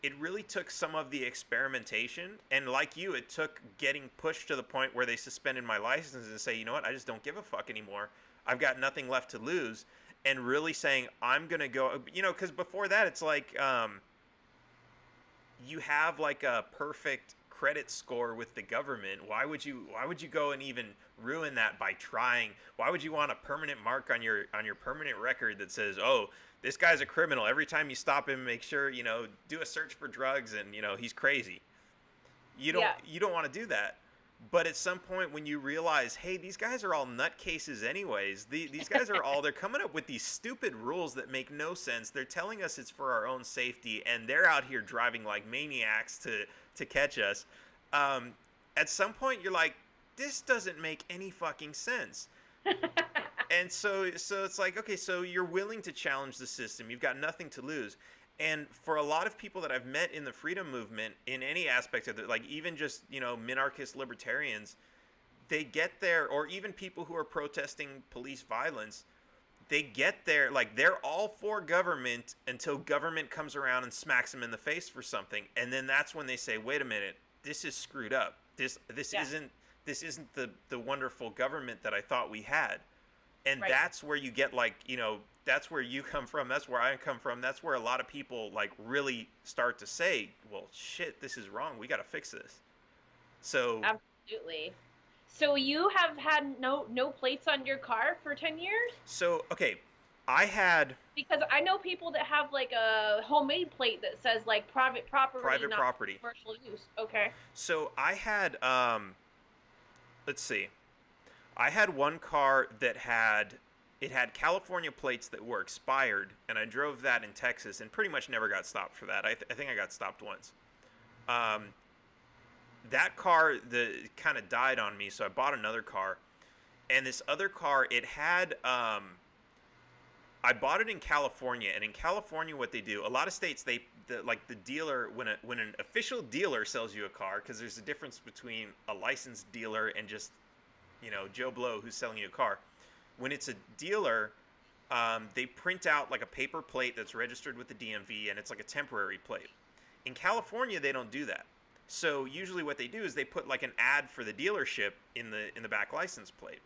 it really took some of the experimentation. And like you, it took getting pushed to the point where they suspended my license and say, you know what, I just don't give a fuck anymore. I've got nothing left to lose. And really saying, I'm going to go, you know, because before that, it's like you have like a perfect credit score with the government. Why would you go and even ruin that by trying? Why would you want a permanent mark on your permanent record that says, oh, this guy's a criminal. Every time you stop him, make sure, you know, do a search for drugs and, you know, he's crazy. You don't want to do that. But at some point when you realize, hey, these guys are all nutcases anyways. These guys are all, they're coming up with these stupid rules that make no sense. They're telling us it's for our own safety, and they're out here driving like maniacs to catch us. At some point you're like, this doesn't make any fucking sense. And so it's like, okay, so you're willing to challenge the system. You've got nothing to lose. And for a lot of people that I've met in the freedom movement, in any aspect of it, like even just, you know, minarchist libertarians, they get there, or even people who are protesting police violence, they get there, like they're all for government until government comes around and smacks them in the face for something. And then that's when they say, wait a minute, this is screwed up. This isn't the wonderful government that I thought we had. And Right. That's where you get, like, you know, that's where you come from. That's where I come from. That's where a lot of people like really start to say, well, shit, this is wrong. We got to fix this. So Absolutely. So you have had no plates on your car for 10 years? So, okay, I had Because I know people that have like a homemade plate that says like private property, not property. commercial use. Okay. So I had let's see. I had one car that had California plates that were expired, and I drove that in Texas and pretty much never got stopped for that. I think I got stopped once. That car kind of died on me, so I bought another car. And this other car, it had I bought it in California, and in California what they do, a lot of states, the dealer, when an official dealer sells you a car, because there's a difference between a licensed dealer and just, you know, Joe Blow who's selling you a car. When it's a dealer, they print out like a paper plate that's registered with the DMV, and it's like a temporary plate. In California, they don't do that. So usually what they do is they put like an ad for the dealership in the back license plate.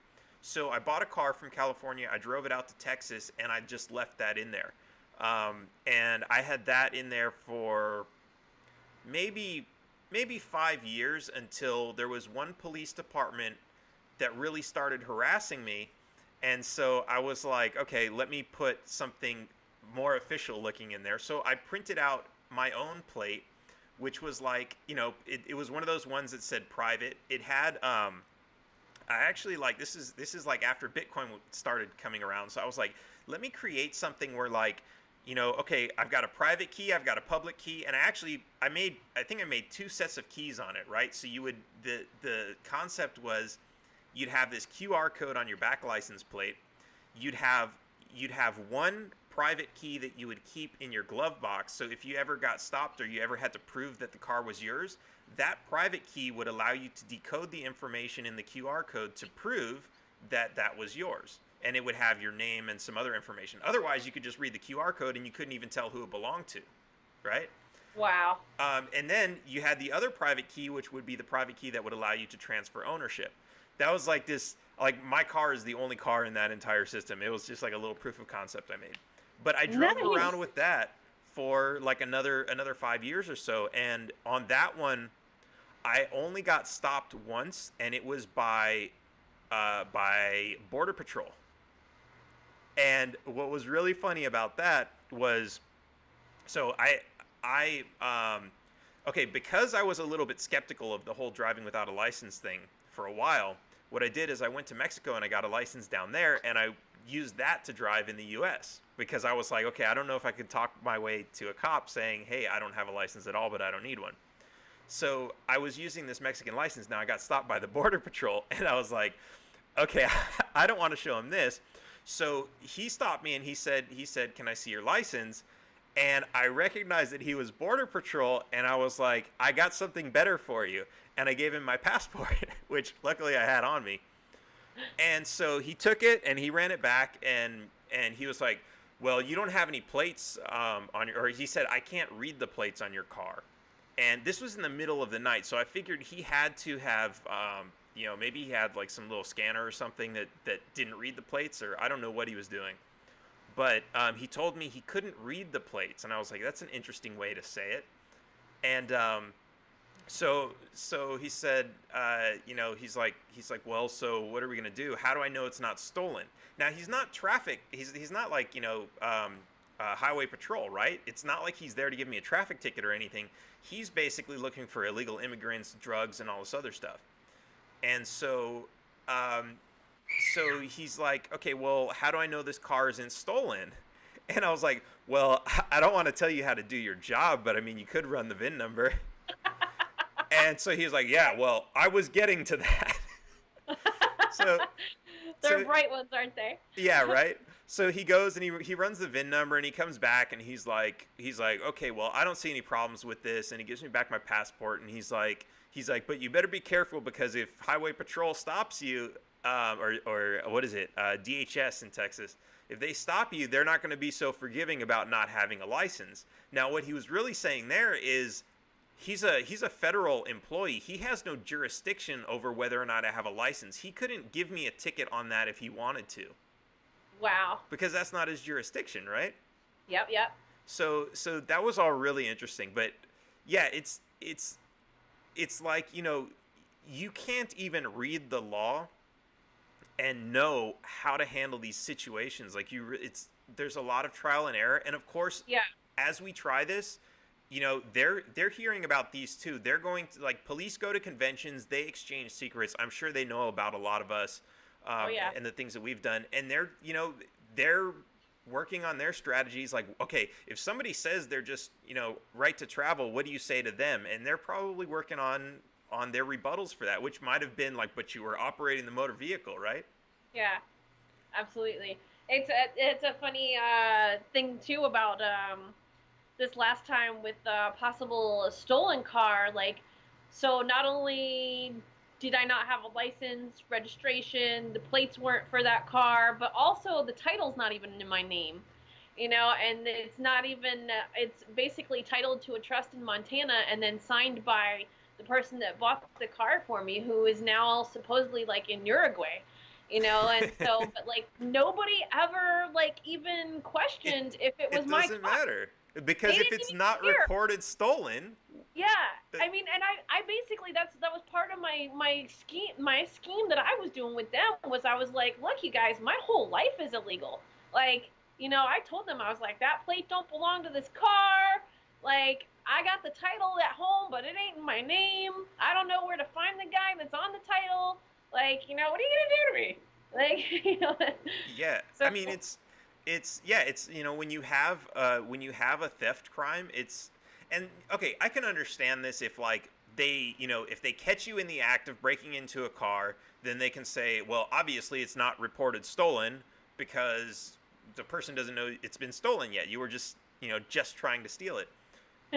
So I bought a car from California, I drove it out to Texas, and I just left that in there. And I had that in there for maybe 5 years, until there was one police department that really started harassing me. And so I was like, okay, let me put something more official looking in there. So I printed out my own plate, which was like, you know, it was one of those ones that said private. It had, I actually, like, this is like after Bitcoin started coming around. So I was like, let me create something where, like, you know, okay, I've got a private key, I've got a public key, and I think I made 2 sets of keys on it, right? So you would, the concept was, you'd have this QR code on your back license plate. You'd have one private key that you would keep in your glove box. So if you ever got stopped or you ever had to prove that the car was yours, that private key would allow you to decode the information in the QR code to prove that that was yours. And it would have your name and some other information. Otherwise, you could just read the QR code and you couldn't even tell who it belonged to, right? Wow. And then you had the other private key, which would be the private key that would allow you to transfer ownership. That was like this, like, my car is the only car in that entire system. It was just like a little proof of concept I made. But I drove around with that for like another 5 years or so. And on that one, I only got stopped once, and it was by Border Patrol. And what was really funny about that was, so okay, because I was a little bit skeptical of the whole driving without a license thing for a while, what I did is I went to Mexico and I got a license down there, and I used that to drive in the U.S. because I was like, okay, I don't know if I could talk my way to a cop saying, hey, I don't have a license at all, but I don't need one. So I was using this Mexican license. Now I got stopped by the Border Patrol, and I was like, okay, I don't want to show him this. So he stopped me and he said, can I see your license? And I recognized that he was Border Patrol, and I was like, I got something better for you. And I gave him my passport, which luckily I had on me. And so he took it and he ran it back, and he was like, well, you don't have any plates on your, or he said, I can't read the plates on your car. And this was in the middle of the night, so I figured he had to have, maybe he had like some little scanner or something that didn't read the plates, or I don't know what he was doing. But he told me he couldn't read the plates, and I was like, that's an interesting way to say it. And so he said, he's like, well, so what are we gonna do? How do I know it's not stolen? Now he's not traffic. He's not like highway patrol, right? It's not like he's there to give me a traffic ticket or anything. He's basically looking for illegal immigrants, drugs, and all this other stuff. And so he's like, okay, well, how do I know this car isn't stolen? And I was like, well, I don't want to tell you how to do your job, but I mean, you could run the VIN number. And so he was like, yeah, well, I was getting to that. They're bright ones, aren't they? Yeah, right. So he goes and he runs the VIN number, and he comes back and he's like, okay, well, I don't see any problems with this. And he gives me back my passport, and he's like, but you better be careful, because if Highway Patrol stops you, or what is it, DHS in Texas, if they stop you, they're not going to be so forgiving about not having a license. Now, what he was really saying there is, he's a federal employee. He has no jurisdiction over whether or not I have a license. He couldn't give me a ticket on that if he wanted to. Wow. Because that's not his jurisdiction, right? Yep. So that was all really interesting. But yeah, it's like, you can't even read the law and know how to handle these situations. Like there's a lot of trial and error. And of course, yeah, as we try this, they're hearing about these too. They're going to, like, police go to conventions, they exchange secrets. I'm sure they know about a lot of us and the things that we've done. And they're working on their strategies. Like, okay, if somebody says they're just, right to travel, what do you say to them? And they're probably working on their rebuttals for that, which might have been like, but you were operating the motor vehicle, right? Yeah, absolutely. It's a funny thing too about this last time with the possible stolen car. Like, so not only did I not have a license, registration, the plates weren't for that car, but also the title's not even in my name, and it's not even, it's basically titled to a trust in Montana and then signed by the person that bought the car for me, who is now supposedly like in Uruguay, and so, but like nobody ever like even questioned if it was my car. It doesn't matter, because if it's not reported stolen. Yeah, I mean, and I basically, that was part of my scheme that I was doing with them, was I was like, look, you guys, my whole life is illegal. Like, I told them, I was like, that plate don't belong to this car. Like, I got the title at home, but it ain't in my name. I don't know where to find the guy that's on the title. Like, what are you gonna do to me? Like, Yeah, so, I mean, it's when you have a theft crime, and okay, I can understand this if, like, they, if they catch you in the act of breaking into a car, then they can say, well, obviously it's not reported stolen because the person doesn't know it's been stolen yet. You were just trying to steal it.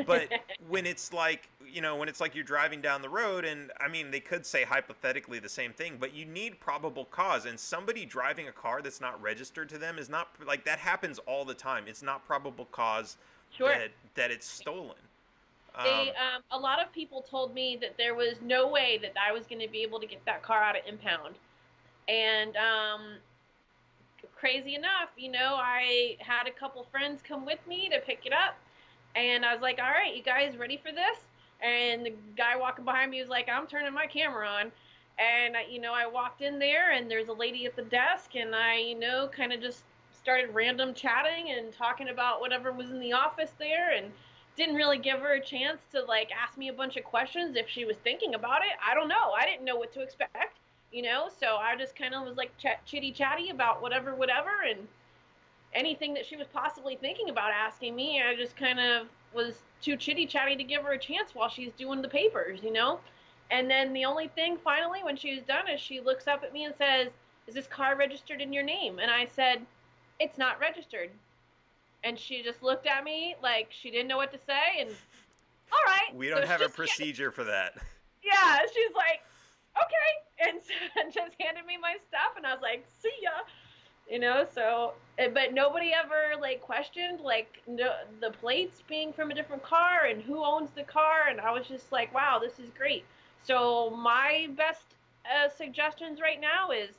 But when it's like, you're driving down the road, and I mean, they could say hypothetically the same thing, but you need probable cause, and somebody driving a car that's not registered to them is not, like, that happens all the time. It's not probable cause that it's stolen. A lot of people told me that there was no way that I was going to be able to get that car out of impound. And crazy enough, I had a couple friends come with me to pick it up. And I was like, all right, you guys ready for this? And the guy walking behind me was like, I'm turning my camera on. And, I walked in there, and there's a lady at the desk, and I, kind of just started random chatting and talking about whatever was in the office there, and didn't really give her a chance to, like, ask me a bunch of questions if she was thinking about it. I don't know. I didn't know what to expect, so I just kind of was, like, chitty-chatty about whatever, and anything that she was possibly thinking about asking me, I just kind of was too chitty-chatty to give her a chance while she's doing the papers, And then the only thing, finally, when she was done, is she looks up at me and says, is this car registered in your name? And I said, it's not registered. And she just looked at me like she didn't know what to say, and all right. We don't So have a she's- procedure for that. Yeah, she's like, okay, and just handed me my stuff, and I was like, see ya. You know, so, but nobody ever, like, questioned, like, no, the plates being from a different car and who owns the car, and I was just like, wow, this is great. So my best suggestions right now is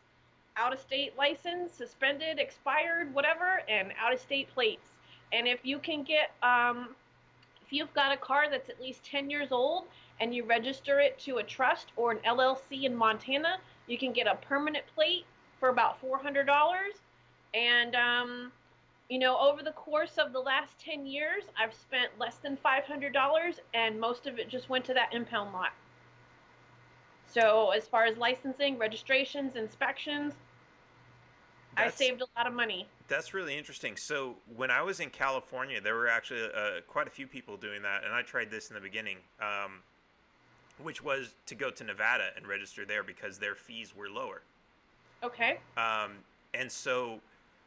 out-of-state license, suspended, expired, whatever, and out-of-state plates. And if you can get, if you've got a car that's at least 10 years old and you register it to a trust or an LLC in Montana, you can get a permanent plate for about $400. And, you know, over the course of the last 10 years, I've spent less than $500, and most of it just went to that impound lot. So as far as licensing, registrations, inspections, I saved a lot of money. That's really interesting. So when I was in California, there were actually quite a few people doing that, and I tried this in the beginning, which was to go to Nevada and register there because their fees were lower. Okay. And so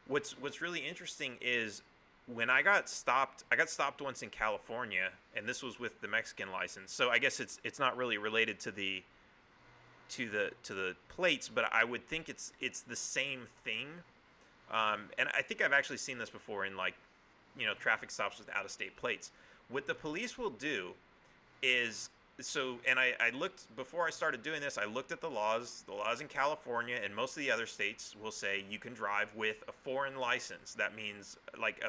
what's really interesting is when I got stopped once in California, and this was with the Mexican license. So I guess it's not really related to the plates, but I would think it's the same thing. And I think I've actually seen this before in, like, you know, traffic stops with out-of-state plates. What the police will do is, and I looked, before I started doing this, I looked at the laws in California, and most of the other states will say you can drive with a foreign license. That means, like,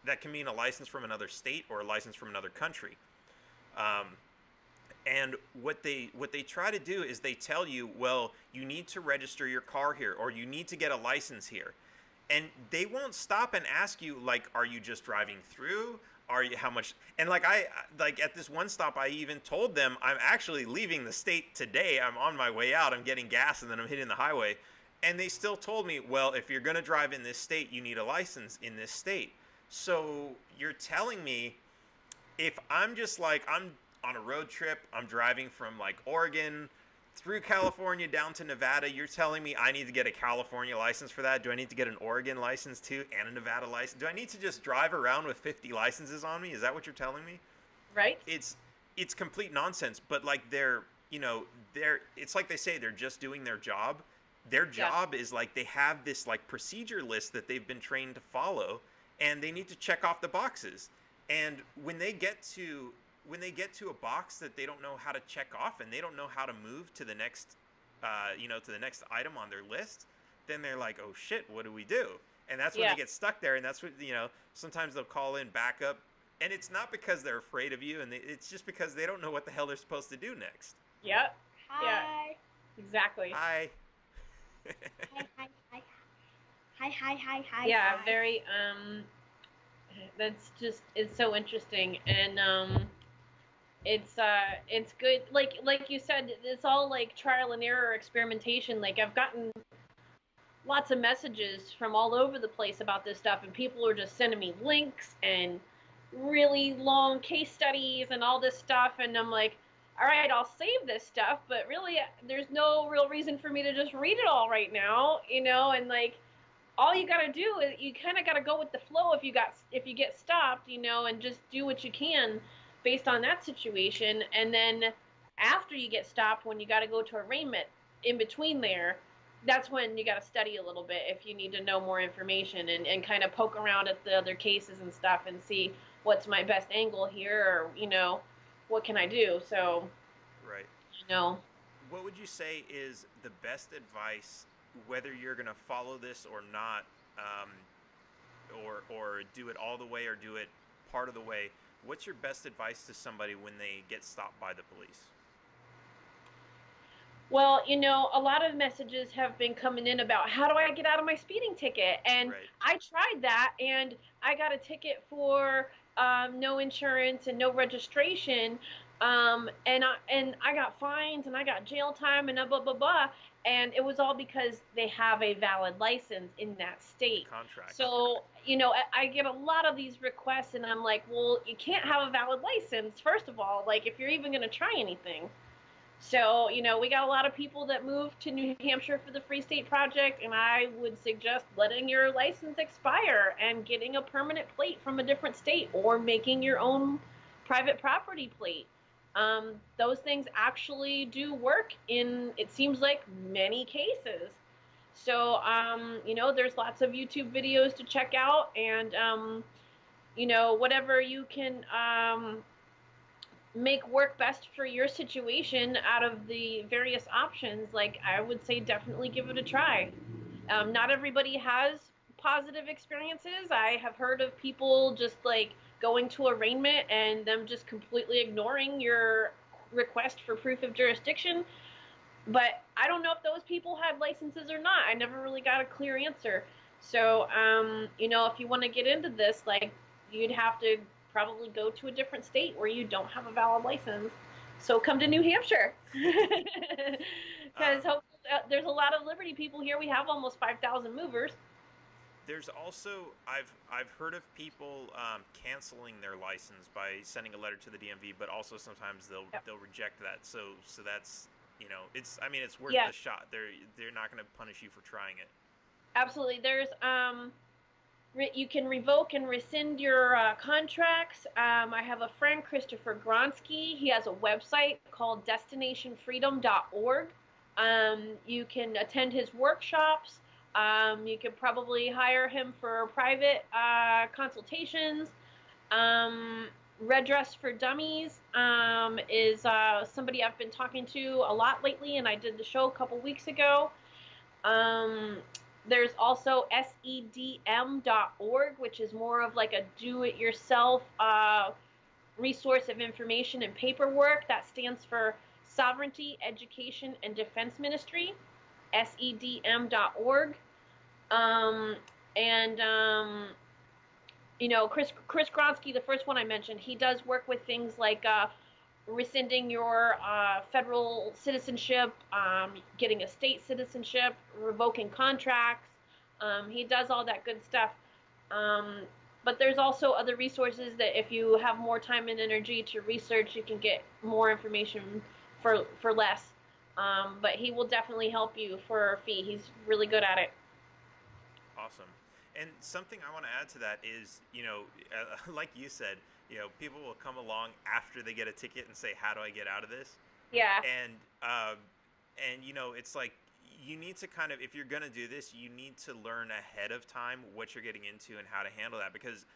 that can mean a license from another state or a license from another country. And what they try to do is they tell you, well, you need to register your car here, or you need to get a license here. And they won't stop and ask you, like, are you just driving through? Are you, how much? And like at this one stop, I even told them I'm actually leaving the state today. I'm on my way out. I'm getting gas, and then I'm hitting the highway. And they still told me, well, if you're going to drive in this state, you need a license in this state. So you're telling me if I'm just like, I'm on a road trip, I'm driving from, like, Oregon through California down to Nevada, you're telling me I need to get a California license for that? Do I need to get an Oregon license too, and a Nevada license? Do I need to just drive around with 50 licenses on me? Is that what you're telling me? Right. It's complete nonsense, but, like, it's like they say they're just doing their job. Their job is, like, they have this, like, procedure list that they've been trained to follow, and they need to check off the boxes. And when they get to a box that they don't know how to check off, and they don't know how to move to the next, to the next item on their list, then they're like, oh shit, what do we do? And that's when they get stuck there. And that's what, sometimes they'll call in backup, and it's not because they're afraid of you, and it's just because they don't know what the hell they're supposed to do next. Yep. Hi. Yeah. Exactly. Hi. Hi. Yeah, very, that's just, it's so interesting. And, it's good. Like you said, it's all like trial and error experimentation. Like, I've gotten lots of messages from all over the place about this stuff, and people are just sending me links and really long case studies and all this stuff. And I'm like, all right, I'll save this stuff, but really there's no real reason for me to just read it all right now, and like, all you gotta do is you kind of gotta go with the flow if you get stopped, and just do what you can based on that situation. And then after you get stopped, when you got to go to arraignment, in between there, that's when you got to study a little bit if you need to know more information, and kind of poke around at the other cases and stuff and see what's my best angle here, or what can I do. So Right. What would you say is the best advice, whether you're going to follow this or not, or do it all the way or do it part of the way? What's your best advice to somebody when they get stopped by the police? Well, a lot of messages have been coming in about how do I get out of my speeding ticket? And Right. I tried that, and I got a ticket for no insurance and no registration. And I got fines, and I got jail time, and blah, blah, blah. And it was all because they have a valid license in that state. Contract. So, I get a lot of these requests, and I'm like, well, you can't have a valid license, first of all, like, if you're even going to try anything. So, we got a lot of people that move to New Hampshire for the Free State Project, and I would suggest letting your license expire and getting a permanent plate from a different state or making your own private property plate. Those things actually do work in, it seems like, many cases. So, there's lots of YouTube videos to check out, and, whatever you can make work best for your situation out of the various options, like, I would say definitely give it a try. Not everybody has positive experiences. I have heard of people just like going to arraignment and them just completely ignoring your request for proof of jurisdiction. But I don't know if those people had licenses or not. I never really got a clear answer. So, if you want to get into this, like, you'd have to probably go to a different state where you don't have a valid license. So come to New Hampshire. Because there's a lot of Liberty people here. We have almost 5,000 movers. There's also, I've heard of people canceling their license by sending a letter to the DMV, but also sometimes they'll reject that. So that's, it's worth the shot. They're not going to punish you for trying it. Absolutely. There's you can revoke and rescind your contracts. I have a friend, Christopher Gronsky. He has a website called destinationfreedom.org. You can attend his workshops. You could probably hire him for private consultations. Redress for Dummies is somebody I've been talking to a lot lately, and I did the show a couple weeks ago. There's also sedm.org, which is more of like a do-it-yourself resource of information and paperwork. That stands for Sovereignty, Education, and Defense Ministry, sedm.org. Chris Gronsky, the first one I mentioned, he does work with things like rescinding your federal citizenship, getting a state citizenship, revoking contracts. He does all that good stuff. But there's also other resources that if you have more time and energy to research, you can get more information for less. But he will definitely help you for a fee. He's really good at it. Awesome. And something I want to add to that is, like you said, people will come along after they get a ticket and say, how do I get out of this? Yeah. And it's like, you need to kind of, if you're going to do this, you need to learn ahead of time what you're getting into and how to handle that. Because,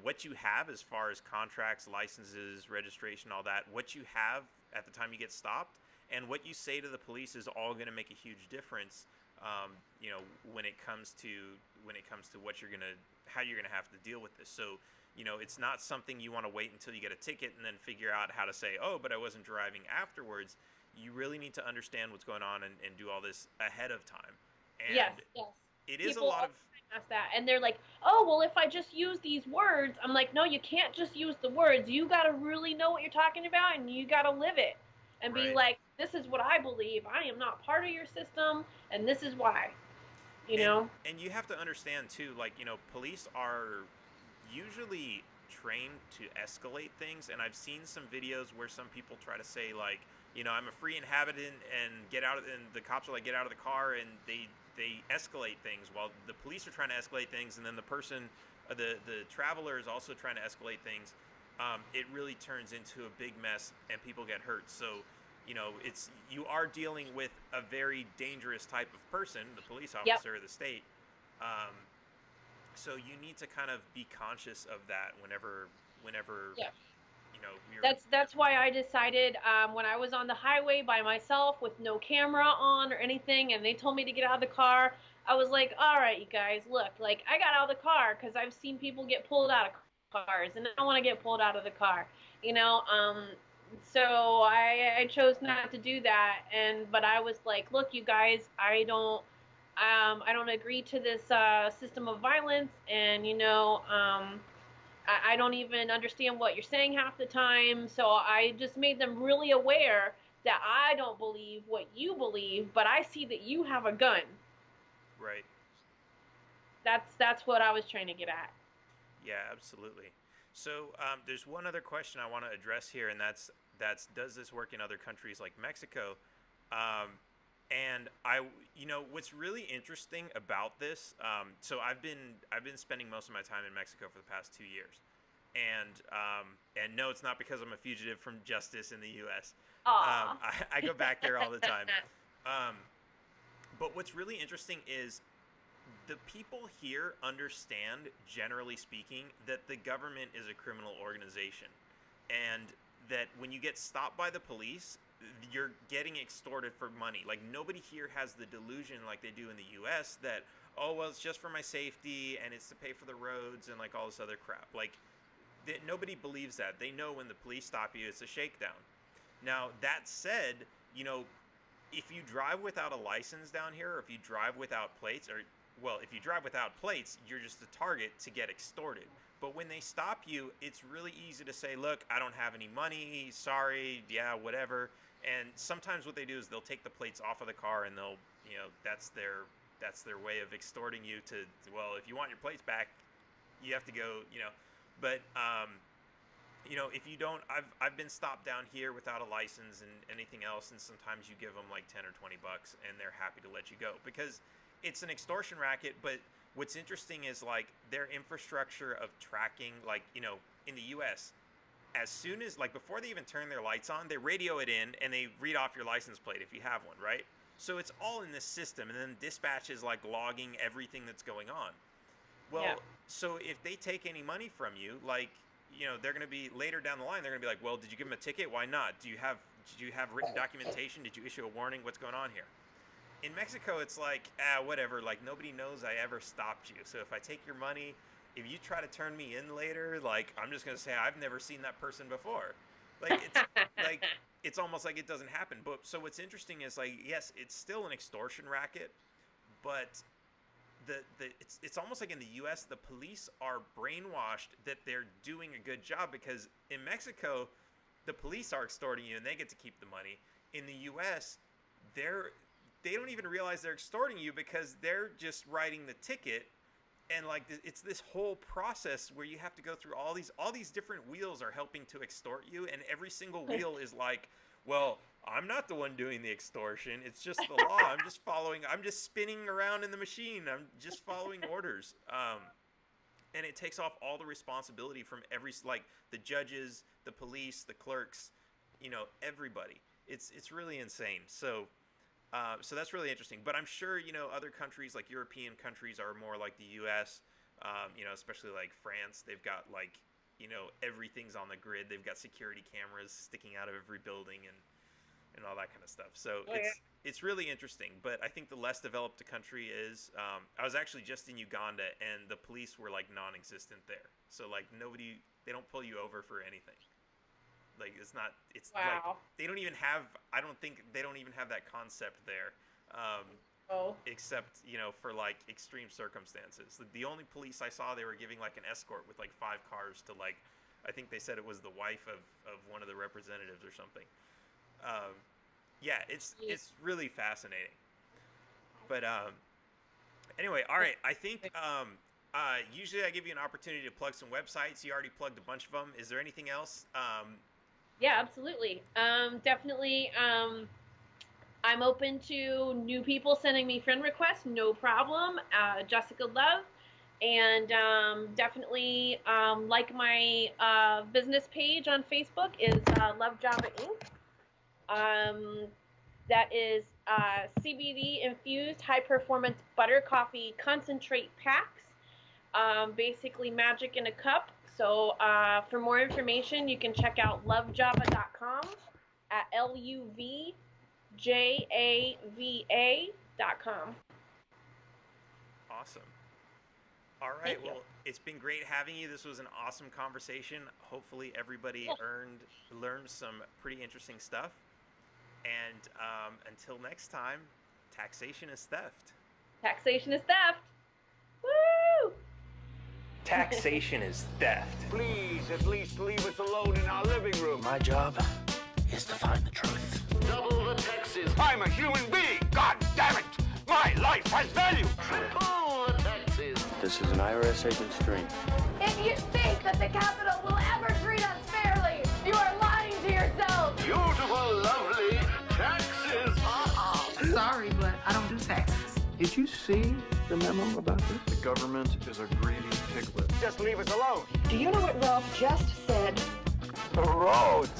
what you have as far as contracts, licenses, registration, all that, what you have at the time you get stopped and what you say to the police is all going to make a huge difference. When it comes to how you're gonna have to deal with this. So, it's not something you want to wait until you get a ticket and then figure out how to say, oh, but I wasn't driving afterwards. You really need to understand what's going on and do all this ahead of time. And yes. It is People a lot of ask that, and they're like, oh, well, if I just use these words, I'm like, no, you can't just use the words. You got to really know what you're talking about, and you got to live it. And be like, this is what I believe. I am not part of your system, and this is why. And you have to understand too, police are usually trained to escalate things. And I've seen some videos where some people try to say like, I'm a free inhabitant and and the cops are like, get out of the car, and they escalate things while the police are trying to escalate things, and then the person, the traveler is also trying to escalate things. It really turns into a big mess and people get hurt. So, you are dealing with a very dangerous type of person, the police officer of the state. So you need to kind of be conscious of that whenever that's why I decided when I was on the highway by myself with no camera on or anything, and they told me to get out of the car, I was like, all right, you guys, look, like, I got out of the car because I've seen people get pulled out of cars, and I don't want to get pulled out of the car, so I chose not to do that. But I was like, look, you guys, I don't agree to this system of violence, and I don't even understand what you're saying half the time. So I just made them really aware that I don't believe what you believe, but I see that you have a gun. Right. That's what I was trying to get at. Yeah, absolutely. So there's one other question I want to address here, and that's does this work in other countries like Mexico. And what's really interesting about this, so I've been spending most of my time in Mexico for the past 2 years, and no, it's not because I'm a fugitive from justice in the U.S. I go back there all the time. But what's really interesting is the people here understand, generally speaking, that the government is a criminal organization, and that when you get stopped by the police, you're getting extorted for money. Like, nobody here has the delusion like they do in the US that, oh, well, it's just for my safety and it's to pay for the roads and like all this other crap. Like, nobody believes that. They know when the police stop you, it's a shakedown. Now, that said, if you drive without a license down here, or if you drive without plates, if you drive without plates, you're just a target to get extorted. But when they stop you, it's really easy to say, look, I don't have any money, sorry, yeah, whatever. And sometimes what they do is they'll take the plates off of the car, and they'll, that's their way of extorting you to, well, if you want your plates back, you have to go, But, if you don't, I've been stopped down here without a license and anything else, and sometimes you give them like 10 or 20 bucks, and they're happy to let you go, because it's an extortion racket. But what's interesting is, like, their infrastructure of tracking, like, in the US, as soon as, like, before they even turn their lights on, they radio it in and they read off your license plate if you have one, right? So it's all in this system, and then dispatch is like logging everything that's going on. Well, So if they take any money from you, like, they're going to be later down the line, they're going to be like, well, did you give them a ticket? Why not? Did you have written documentation? Did you issue a warning? What's going on here? In Mexico, it's like, whatever, like, nobody knows I ever stopped you. So if I take your money, if you try to turn me in later, like, I'm just going to say, I've never seen that person before. Like, it's almost like it doesn't happen. But so what's interesting is, like, yes, it's still an extortion racket, but it's almost like in the U.S., the police are brainwashed that they're doing a good job, because in Mexico, the police are extorting you and they get to keep the money. In the U.S., they don't even realize they're extorting you, because they're just writing the ticket, and like it's this whole process where you have to go through all these different wheels are helping to extort you, and every single wheel is like, well, I'm not the one doing the extortion, it's just the law. I'm just spinning around in the machine. I'm just following orders. And it takes off all the responsibility from the judges, the police, the clerks, everybody. It's really insane. So that's really interesting. But I'm sure, other countries, like European countries, are more like the U.S., especially like France. They've got, like, everything's on the grid. They've got security cameras sticking out of every building and all that kind of stuff. So it's really interesting. But I think the less developed a country is, I was actually just in Uganda, and the police were, like, non-existent there. So, like, they don't pull you over for anything. Like, it's wow. Like, they don't even have that concept there, except, for, like, extreme circumstances. The only police I saw, they were giving, like, an escort with, like, 5 cars to, like, I think they said it was the wife of one of the representatives or something. It's really fascinating. But anyway, all right, I think usually I give you an opportunity to plug some websites. You already plugged a bunch of them. Is there anything else? Yeah, absolutely. Definitely. I'm open to new people sending me friend requests. No problem. Jessica Love. And definitely like my business page on Facebook is Love Java Inc. That is CBD infused high performance butter coffee concentrate packs. Basically magic in a cup. So for more information, you can check out lovejava.com at LUVJAVA.com. Awesome. All right. Well, it's been great having you. This was an awesome conversation. Hopefully everybody learned some pretty interesting stuff. And until next time, taxation is theft. Taxation is theft. Woo! Taxation is theft. Please, at least leave us alone in our living room. My job is to find the truth. Double the taxes. I'm a human being. God damn it! My life has value. Triple the taxes. This is an IRS agent's dream. If you think that the Capitol will ever treat us fairly, you are lying to yourself. beautiful, lovely taxes. Sorry, but I don't do taxes. Did you see the memo about this? The government is a greedy piglet. Just leave us alone. Do you know what Ralph just said? The roads.